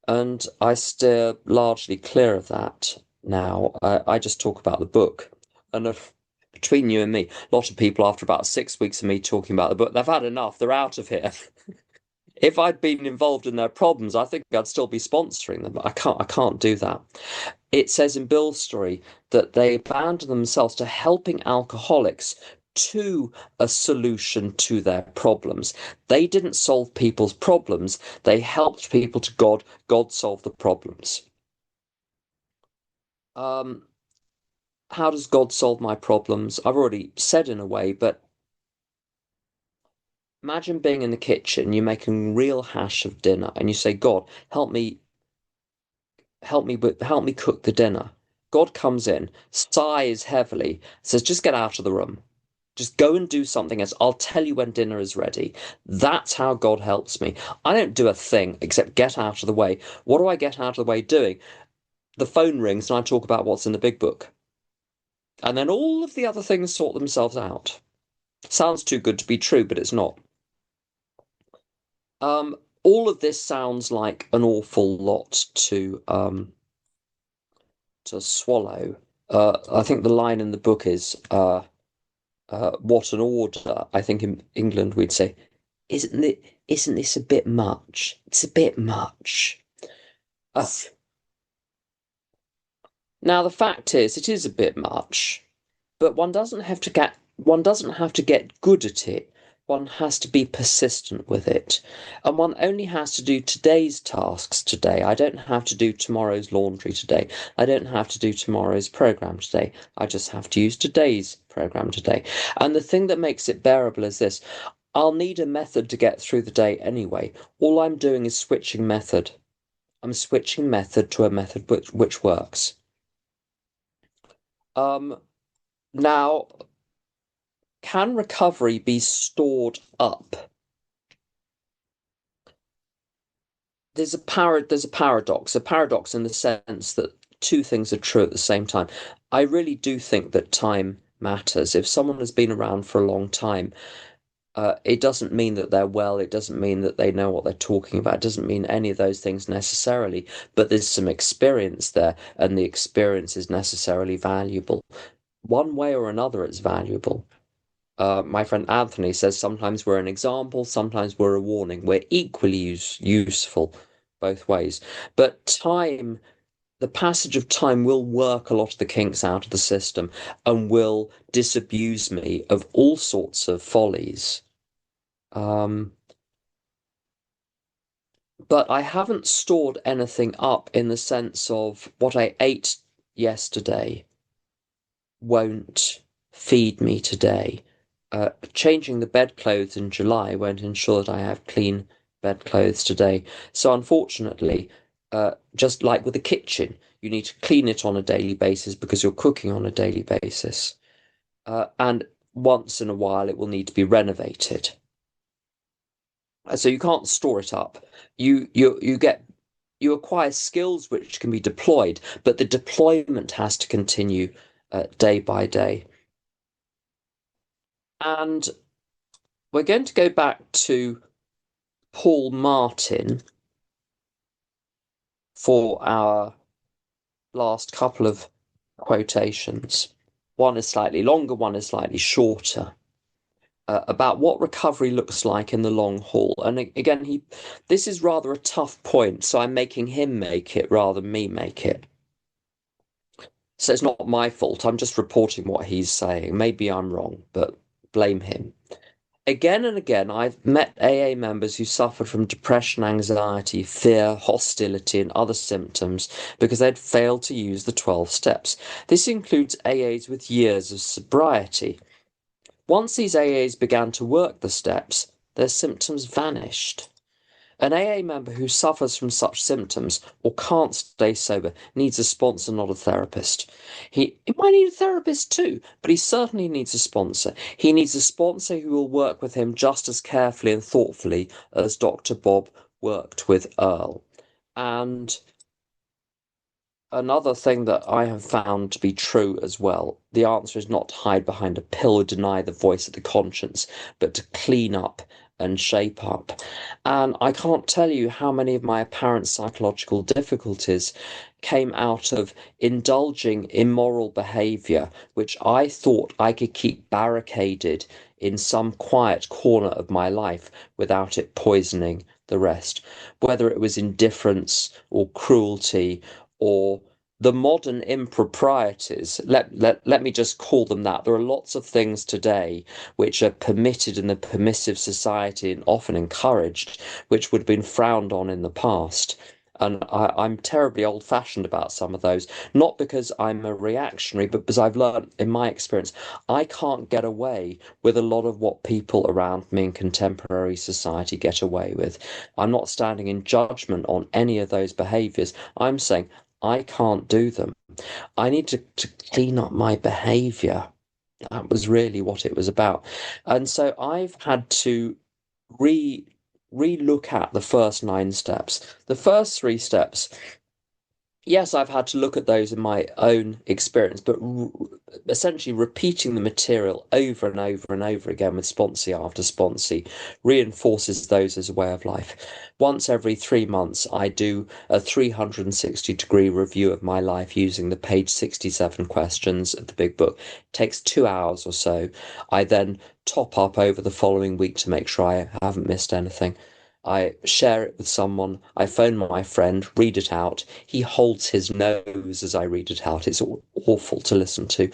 And I steer largely clear of that now. I just talk about the book. And if, between you and me, a lot of people, after about 6 weeks of me talking about the book, they've had enough. They're out of here. If I'd been involved in their problems, I think I'd still be sponsoring them, but I can't do that. It says in Bill's story that they abandoned themselves to helping alcoholics to a solution to their problems. They didn't solve people's problems, they helped people to God. God solved the problems. Um, how does God solve my problems? I've already said in a way, but imagine being in the kitchen, you're making real hash of dinner, and you say, God, help me cook the dinner. God comes in, sighs heavily, says, just get out of the room. Just go and do something else. I'll tell you when dinner is ready. That's how God helps me. I don't do a thing except get out of the way. What do I get out of the way doing? The phone rings and I talk about what's in the big book. And then all of the other things sort themselves out. Sounds too good to be true, but it's not. All of this sounds like an awful lot to swallow. I think the line in the book is what an order. I think in England we'd say, isn't this a bit much? It's a bit much. Uh, Now the fact is, it is a bit much, but one doesn't have to get good at it. One has to be persistent with it. And one only has to do today's tasks today. I don't have to do tomorrow's laundry today. I don't have to do tomorrow's program today. I just have to use today's program today. And the thing that makes it bearable is this. I'll need a method to get through the day anyway. All I'm doing is switching method. I'm switching method to a method which works. Um, Now, can recovery be stored up? There's a paradox in the sense that two things are true at the same time. I really do think that time matters. If someone has been around for a long time, It doesn't mean that they're well. It doesn't mean that they know what they're talking about. It doesn't mean any of those things necessarily, but there's some experience there, and the experience is necessarily valuable. One way or another, it's valuable. My friend Anthony says sometimes we're an example, sometimes we're a warning. We're equally useful both ways. But time, the passage of time will work a lot of the kinks out of the system and will disabuse me of all sorts of follies. Um, but I haven't stored anything up in the sense of what I ate yesterday won't feed me today. Changing the bedclothes in July won't ensure that I have clean bedclothes today. So unfortunately, just like with the kitchen, you need to clean it on a daily basis because you're cooking on a daily basis. And once in a while, it will need to be renovated. So you can't store it up. You acquire skills which can be deployed, but the deployment has to continue day by day. And we're going to go back to Paul Martin for our last couple of quotations. One is slightly longer, one is slightly shorter. About what recovery looks like in the long haul. And again, this is rather a tough point, so I'm making him make it rather than me make it. So it's not my fault. I'm just reporting what he's saying. Maybe I'm wrong, but blame him. Again and again, I've met AA members who suffered from depression, anxiety, fear, hostility, and other symptoms because they'd failed to use the 12 steps. This includes AAs with years of sobriety. Once these AAs began to work the steps, their symptoms vanished. An AA member who suffers from such symptoms or can't stay sober needs a sponsor, not a therapist. He might need a therapist too, but he certainly needs a sponsor. He needs a sponsor who will work with him just as carefully and thoughtfully as Dr. Bob worked with Earl. And another thing that I have found to be true as well, the answer is not to hide behind a pill or deny the voice of the conscience, but to clean up and shape up. And I can't tell you how many of my apparent psychological difficulties came out of indulging immoral behavior, which I thought I could keep barricaded in some quiet corner of my life without it poisoning the rest, whether it was indifference or cruelty or the modern improprieties. Let me just call them that. There are lots of things today which are permitted in the permissive society and often encouraged, which would have been frowned on in the past. And I'm terribly old-fashioned about some of those, not because I'm a reactionary, but because I've learned in my experience, I can't get away with a lot of what people around me in contemporary society get away with. I'm not standing in judgment on any of those behaviors. I'm saying I can't do them. I need to clean up my behavior. That was really what it was about. And so I've had to re re-look at the first 9 steps. The first 3 steps, yes, I've had to look at those in my own experience, but essentially repeating the material over and over and over again with sponsee after sponsee reinforces those as a way of life. Once every 3 months, I do a 360-degree review of my life using the page 67 questions of the big book. It takes 2 hours or so. I then top up over the following week to make sure I haven't missed anything. I share it with someone. I phone my friend, read it out. He holds his nose as I read it out. It's awful to listen to.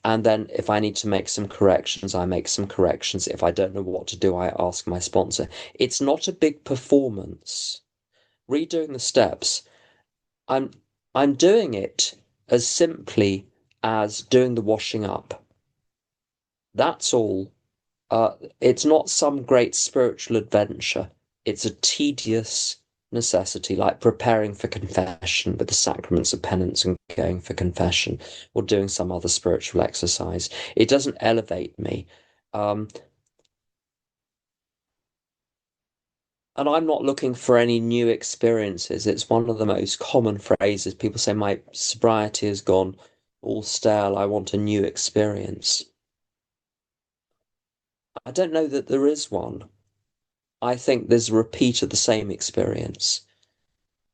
And then if I need to make some corrections, I make some corrections. If I don't know what to do, I ask my sponsor. It's not a big performance. Redoing the steps, I'm I'm doing it as simply as doing the washing up. That's all. It's not some great spiritual adventure. It's a tedious necessity, like preparing for confession with the sacraments of penance and going for confession or doing some other spiritual exercise. It doesn't elevate me. Um, and I'm not looking for any new experiences. It's one of the most common phrases. People say, my sobriety has gone all stale. I want a new experience. I don't know that there is one. I think there's a repeat of the same experience.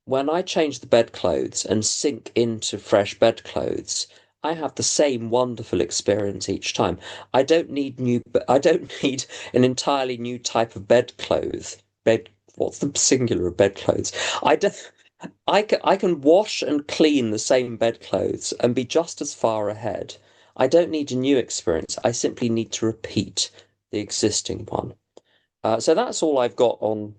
When I change the bedclothes and sink into fresh bedclothes, I have the same wonderful experience each time. I don't need an entirely new type of bedclothes. What's the singular of bedclothes? I don't, I can wash and clean the same bedclothes and be just as far ahead. I don't need a new experience. I simply need to repeat the existing one. So that's all I've got on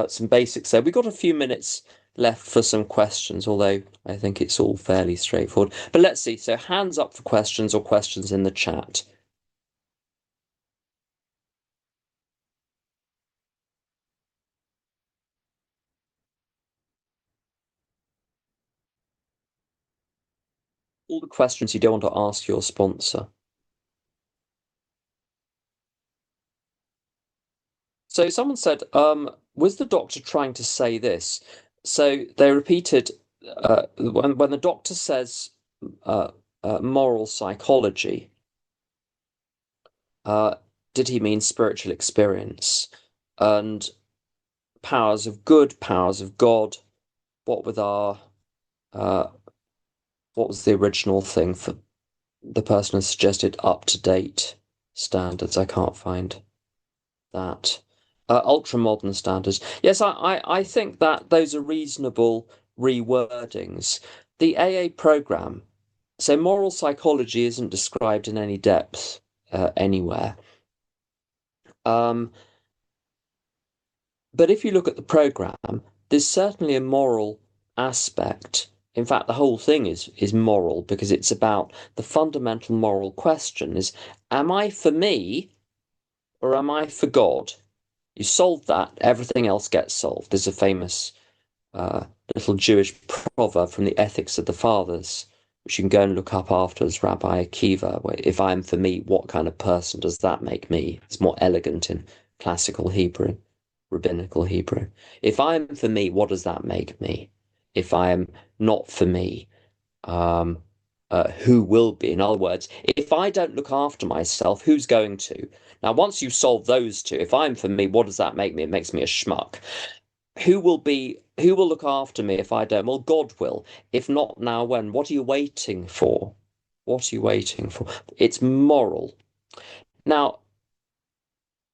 some basics there. We've got a few minutes left for some questions, although I think it's all fairly straightforward. But let's see. So hands up for questions or questions in the chat. All the questions you don't want to ask your sponsor. So someone said, was the doctor trying to say this? So they repeated when the doctor says uh, moral psychology, uh, did he mean spiritual experience and powers of good, powers of God? What with our uh, what was the original thing for the person who suggested up to date standards? I can't find that. Ultra modern standards. Yes, I think that those are reasonable rewordings. The AA program, so moral psychology isn't described in any depth anywhere. Um, but if you look at the program, there's certainly a moral aspect. In fact, the whole thing is moral because it's about the fundamental moral question is, am I for me or am I for God? You solve that, everything else gets solved. There's a famous uh, little Jewish proverb from the Ethics of the Fathers, which you can go and look up afterwards, Rabbi Akiva, where if I'm for me, what kind of person does that make me? It's more elegant in classical Hebrew, rabbinical Hebrew. If I'm for me, what does that make me? If I am not for me, um, who will be? In other words, if I don't look after myself, who's going to? Now, once you solve those two, if I'm for me, what does that make me? It makes me a schmuck. Who will look after me if I don't? Well, God will. If not now, when? What are you waiting for? What are you waiting for? It's moral. Now,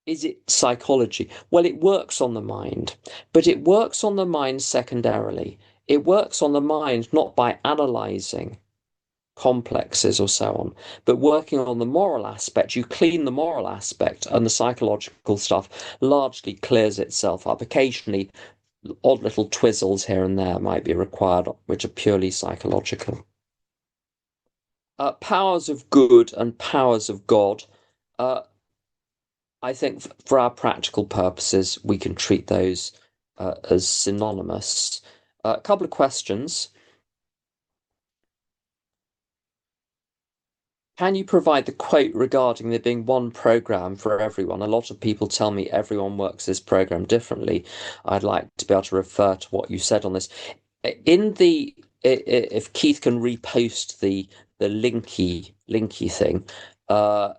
is it psychology? Well, it works on the mind, but it works on the mind secondarily. It works on the mind not by analyzing complexes or so on, but working on the moral aspect. You clean the moral aspect, and the psychological stuff largely clears itself up. Occasionally, odd little twizzles here and there might be required, which are purely psychological. Powers of good and powers of God. Uh, I think for our practical purposes, we can treat those as synonymous. A couple of questions. Can you provide the quote regarding there being one program for everyone? A lot of people tell me everyone works this program differently. I'd like to be able to refer to what you said on this. In the if Keith can repost the linky thing,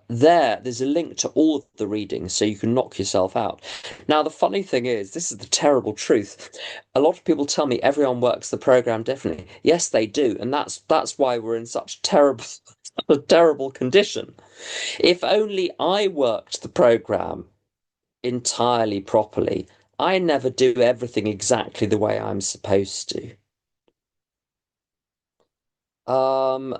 there's a link to all of the readings so you can knock yourself out. Now the funny thing is, this is the terrible truth. A lot of people tell me everyone works the program differently. Yes, they do, and that's why we're in such terrible a terrible condition. If only I worked the program entirely properly, I never do everything exactly the way I'm supposed to. Um,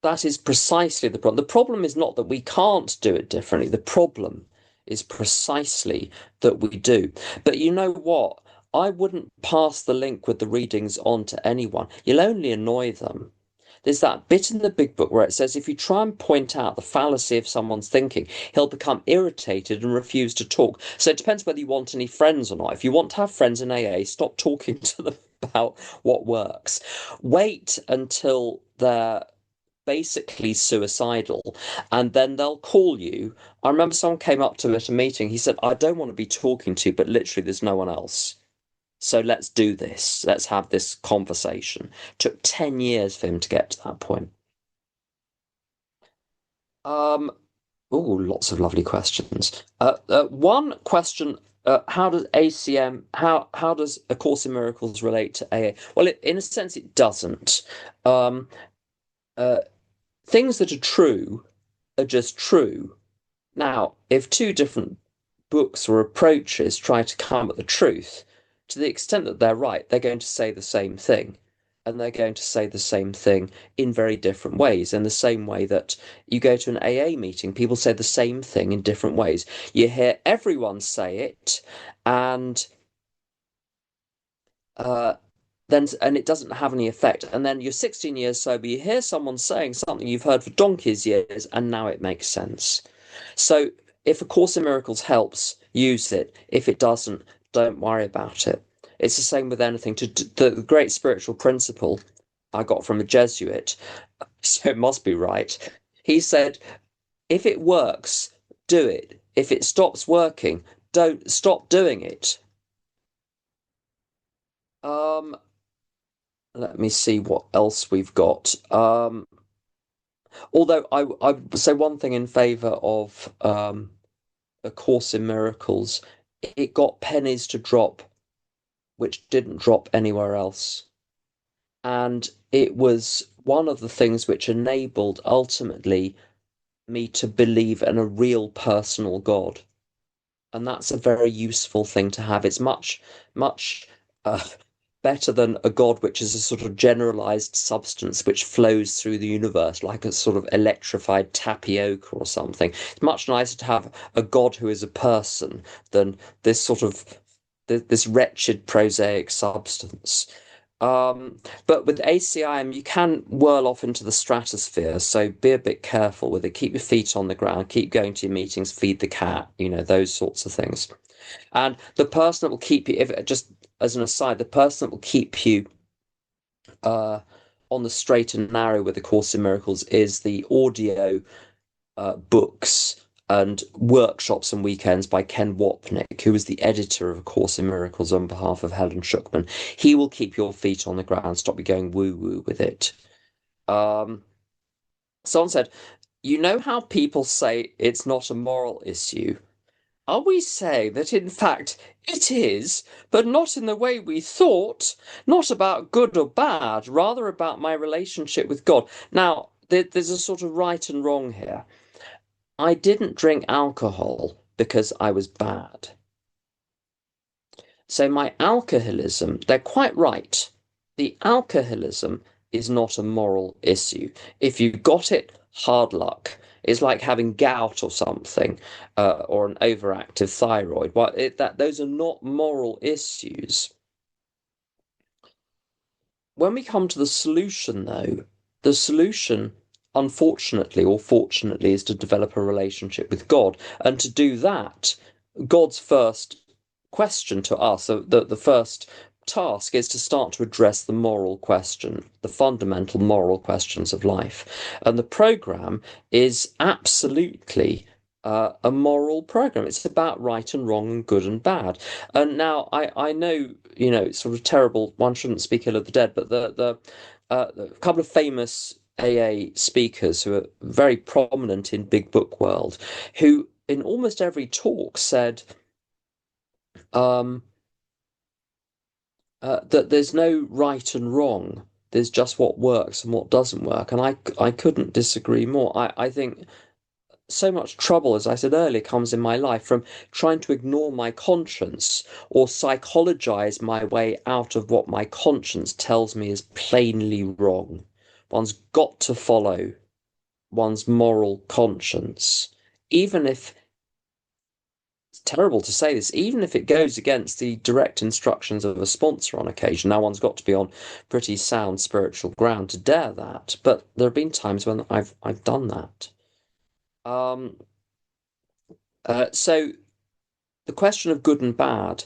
that is precisely the problem. The problem is not that we can't do it differently. The problem is precisely that we do. But you know what? I wouldn't pass the link with the readings on to anyone. You'll only annoy them. There's that bit in the big book where it says if you try and point out the fallacy of someone's thinking, he'll become irritated and refuse to talk. So it depends whether you want any friends or not. If you want to have friends in AA, stop talking to them about what works. Wait until they're basically suicidal, and then they'll call you. I remember someone came up to me at a meeting. He said, I don't want to be talking to you, but literally there's no one else. So let's do this. Let's have this conversation. Took 10 years for him to get to that point. Um, Oh, lots of lovely questions. One question: how does ACM, how does A Course in Miracles relate to AA? Well, in a sense, it doesn't. Um, uh, Things that are true are just true. Now, if two different books or approaches try to come at the truth, to the extent that they're right, they're going to say the same thing. And they're going to say the same thing in very different ways. In the same way that you go to an AA meeting, people say the same thing in different ways. You hear everyone say it, and uh, and it doesn't have any effect. And then you're 16 years sober, you hear someone saying something you've heard for donkey's years, and now it makes sense. So if A Course in Miracles helps, use it. If it doesn't, don't worry about it. It's the same with anything. The great spiritual principle I got from a Jesuit, so it must be right. He said, if it works, do it. If it stops working, don't stop doing it. Um, Let me see what else we've got. Although I would say one thing in favor of A Course in Miracles, it got pennies to drop, which didn't drop anywhere else. And it was one of the things which enabled ultimately me to believe in a real personal God. And that's a very useful thing to have. It's much uh, better than a God which is a sort of generalized substance which flows through the universe like a sort of electrified tapioca or something. It's much nicer to have a God who is a person than this sort of this wretched prosaic substance. But with ACIM, you can whirl off into the stratosphere, so be a bit careful with it. Keep your feet on the ground, keep going to your meetings, feed the cat, those sorts of things. And the person that will keep you, if just as an aside, the person that will keep you uh, on the straight and narrow with the Course in Miracles is the audio books and workshops and weekends by Ken Wapnick, who is the editor of A Course in Miracles on behalf of Helen Schuckman. He will keep your feet on the ground, stop you going woo-woo with it. Um, Someone said, you know how people say it's not a moral issue? Are we saying that in fact it is, but not in the way we thought, not about good or bad, rather about my relationship with God? Now, there's a sort of right and wrong here. I didn't drink alcohol because I was bad. So my alcoholism, they're quite right. The alcoholism is not a moral issue. If you got it, hard luck. It's like having gout or something, or an overactive thyroid. Well, those are not moral issues. When we come to the solution, though, the solution, unfortunately or fortunately, is to develop a relationship with God. And to do that, God's first question to us, the first task is to start to address the moral question, the fundamental moral questions of life. And the program is absolutely a moral program. It's about right and wrong and good and bad. And now I know, it's sort of terrible. One shouldn't speak ill of the dead, but the couple of famous AA speakers who are very prominent in big book world, who in almost every talk said um, that there's no right and wrong. There's just what works and what doesn't work. And I couldn't disagree more. I think so much trouble, as I said earlier, comes in my life from trying to ignore my conscience or psychologize my way out of what my conscience tells me is plainly wrong. One's got to follow one's moral conscience, even if it's terrible to say this, even if it goes against the direct instructions of a sponsor on occasion. Now, one's got to be on pretty sound spiritual ground to dare that, but there have been times when I've done that. Um, so the question of good and bad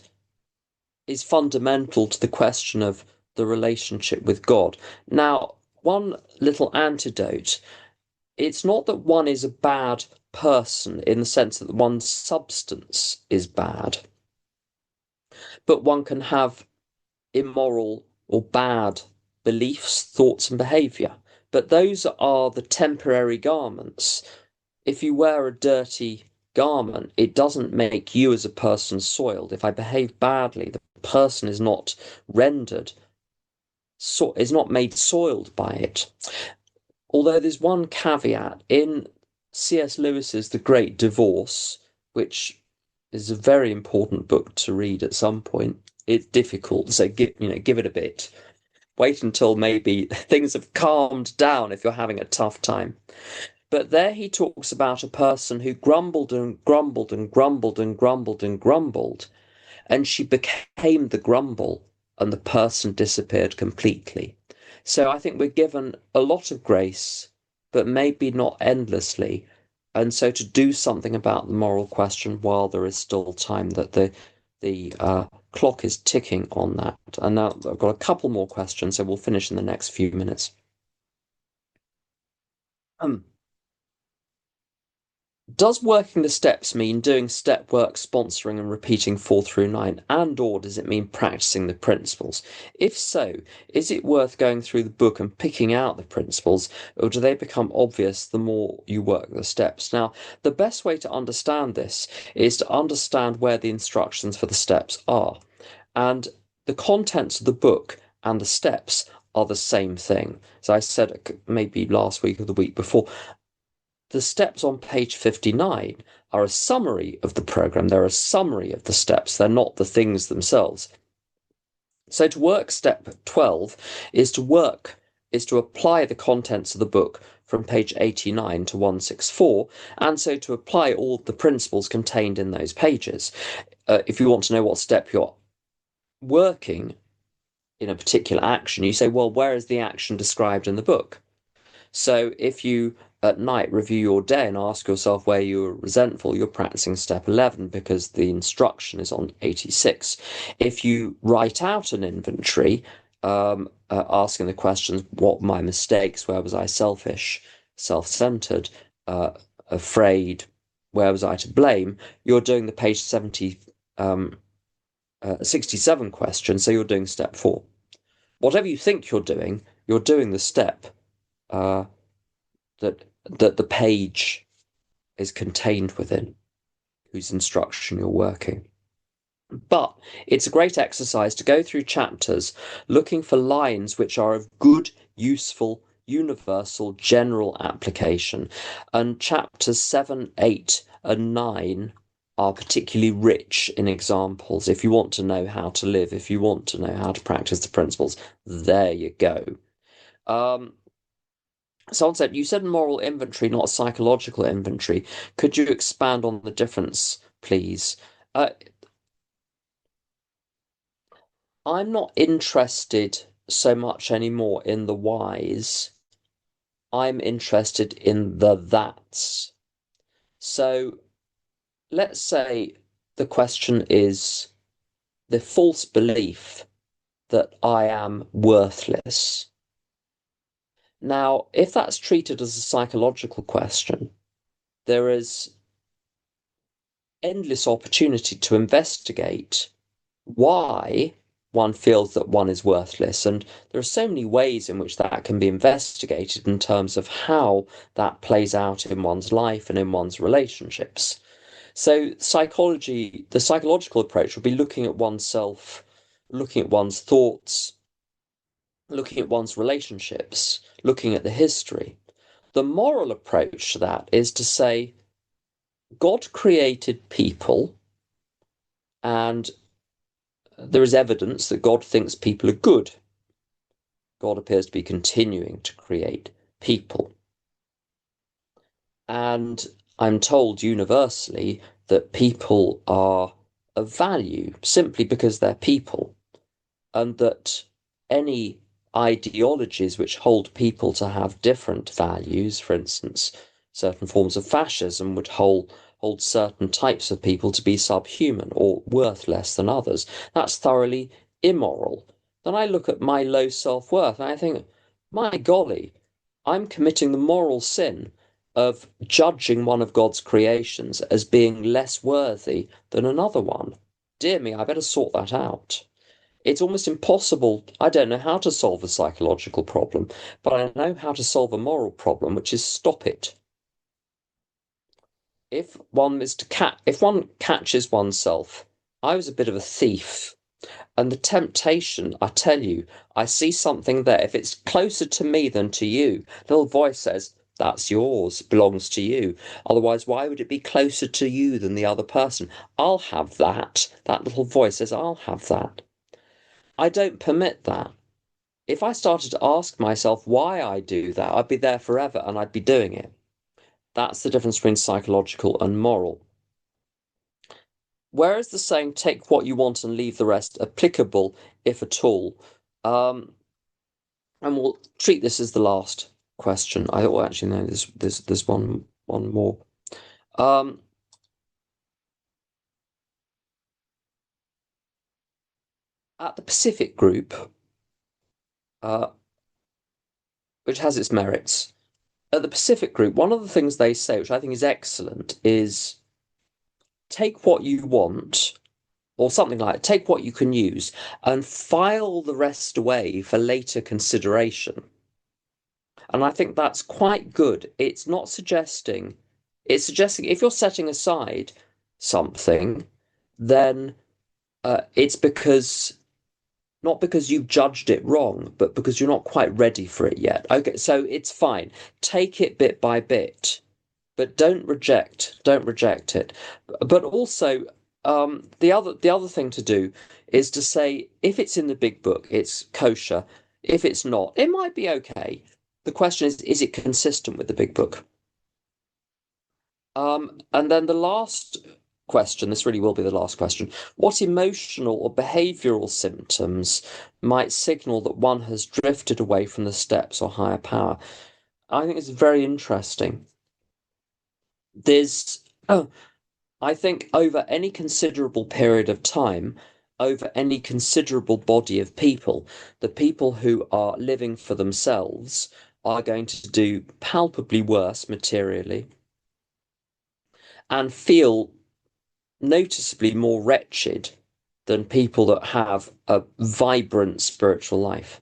is fundamental to the question of the relationship with God. Now, one little antidote, it's not that one is a bad person in the sense that one's substance is bad, but one can have immoral or bad beliefs, thoughts, and behavior. But those are the temporary garments. if you wear a dirty garment, it doesn't make you as a person soiled. If I behave badly, the person is not rendered, is not made soiled by it. Although there's one caveat in C.S. Lewis's The Great Divorce, which is a very important book to read at some point. It's difficult, so give it a bit. Wait until maybe things have calmed down if you're having a tough time. But there he talks about a person who grumbled and grumbled and grumbled and grumbled and grumbled, and she became the grumble, and the person disappeared completely. So I think we're given a lot of grace, but maybe not endlessly. And so to do something about the moral question while there is still time, that the clock is ticking on that. And now I've got a couple more questions, so we'll finish in the next few minutes. Um, Does working the steps mean doing step work, sponsoring and repeating 4 through 9, and or does it mean practicing the principles? If so, is it worth going through the book and picking out the principles, or do they become obvious the more you work the steps? Now, the best way to understand this is to understand where the instructions for the steps are. And the contents of the book and the steps are the same thing. As I said maybe last week or the week before, the steps on page 59 are a summary of the program. They're a summary of the steps. They're not the things themselves. So to work step 12 is to apply the contents of the book from page 89 to 164, and so to apply all the principles contained in those pages. If you want to know what step you're working in a particular action, you say, well, where is the action described in the book? So if you at night review your day and ask yourself where you're resentful, you're practicing step 11 because the instruction is on 86. If you write out an inventory, asking the questions, what were my mistakes? Where was I selfish, self-centered, afraid? Where was I to blame? You're doing the page 67 question, so you're doing step 4. Whatever you think you're doing the step uh, that the page is contained within, whose instruction you're working. But it's a great exercise to go through chapters looking for lines which are of good, useful, universal, general application. And chapters 7, 8, and 9 are particularly rich in examples. If you want to know how to live, if you want to know how to practice the principles, there you go. Someone said, you said moral inventory, not psychological inventory. Could you expand on the difference, please? I'm not interested so much anymore in the whys. I'm interested in the that's. So let's say the question is the false belief that I am worthless. Now, if that's treated as a psychological question, there is endless opportunity to investigate why one feels that one is worthless. And there are so many ways in which that can be investigated in terms of how that plays out in one's life and in one's relationships. So the psychological approach will be looking at oneself, looking at one's thoughts, looking at one's relationships, looking at the history. The moral approach to that is to say, God created people, and there is evidence that God thinks people are good. God appears to be continuing to create people. And I'm told universally that people are of value simply because they're people, and that any ideologies which hold people to have different values, for instance, certain forms of fascism would hold certain types of people to be subhuman or worth less than others. That's thoroughly immoral. Then I look at my low self-worth and I think, my golly, I'm committing the moral sin of judging one of God's creations as being less worthy than another one. Dear me, I better sort that out. It's almost impossible. I don't know how to solve a psychological problem, but I know how to solve a moral problem, which is stop it. if one catches oneself, I was a bit of a thief. And the temptation, I tell you, I see something there. If it's closer to me than to you, the little voice says, that's yours, belongs to you. Otherwise, why would it be closer to you than the other person? I'll have that. That little voice says, I'll have that. I don't permit that. If I started to ask myself why I do that, I'd be there forever and I'd be doing it. That's the difference between psychological and moral. Whereas the saying, take what you want and leave the rest, applicable, if at all. Um, and we'll treat this as the last question. Well, actually, no, there's one more. Um, at the Pacific Group, uh, which has its merits, at the Pacific Group, one of the things they say, which I think is excellent, is take what you want, or something like take what you can use, and file the rest away for later consideration. And I think that's quite good. It's suggesting if you're setting aside something, then it's not because you've judged it wrong, but because you're not quite ready for it yet. Okay, so it's fine. Take it bit by bit, but don't reject it. But also, the other thing to do is to say if it's in the big book, it's kosher. If it's not, it might be okay. The question is it consistent with the big book? And then the last question, this really will be the last question. What emotional or behavioral symptoms might signal that one has drifted away from the steps or higher power? I think it's very interesting. There's, oh, I think over any considerable period of time, over any considerable body of people, the people who are living for themselves are going to do palpably worse materially and feel noticeably more wretched than people that have a vibrant spiritual life.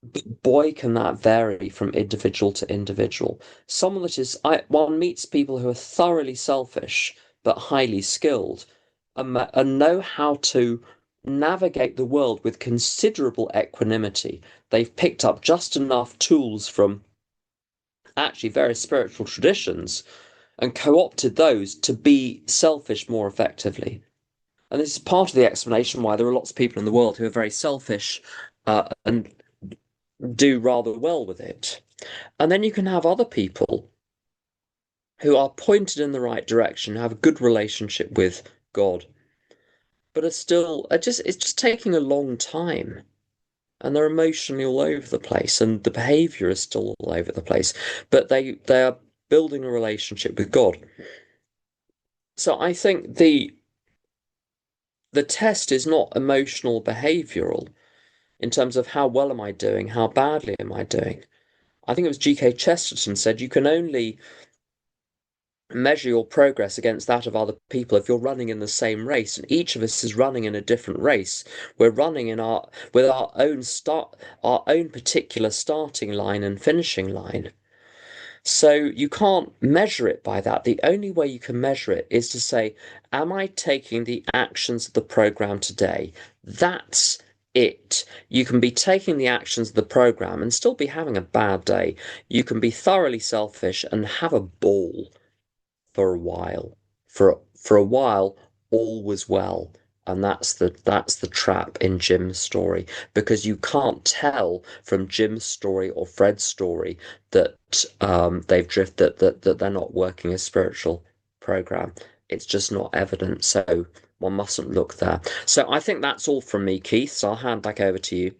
But boy, can that vary from individual to individual. One meets people who are thoroughly selfish but highly skilled and know how to navigate the world with considerable equanimity. They've picked up just enough tools from actually various spiritual traditions and co-opted those to be selfish more effectively. And this is part of the explanation why there are lots of people in the world who are very selfish and do rather well with it. And then you can have other people who are pointed in the right direction, have a good relationship with God, but it's just taking a long time. And they're emotionally all over the place, and the behavior is still all over the place. But they are building a relationship with God. So I think the test is not emotional behavioral in terms of how well am I doing, how badly am I doing. I think it was G.K. Chesterton said you can only measure your progress against that of other people if you're running in the same race, and each of us is running in a different race. We're running in our with our own particular starting line and finishing line. So you can't measure it by that. The only way you can measure it is to say, am I taking the actions of the program today? That's it. You can be taking the actions of the program and still be having a bad day. You can be thoroughly selfish and have a ball for a while. For a while, all was well. And that's the trap in Jim's story, because you can't tell from Jim's story or Fred's story that they've drifted that they're not working a spiritual program. It's just not evident, so one mustn't look there. So I think that's all from me, Keith. So I'll hand back over to you.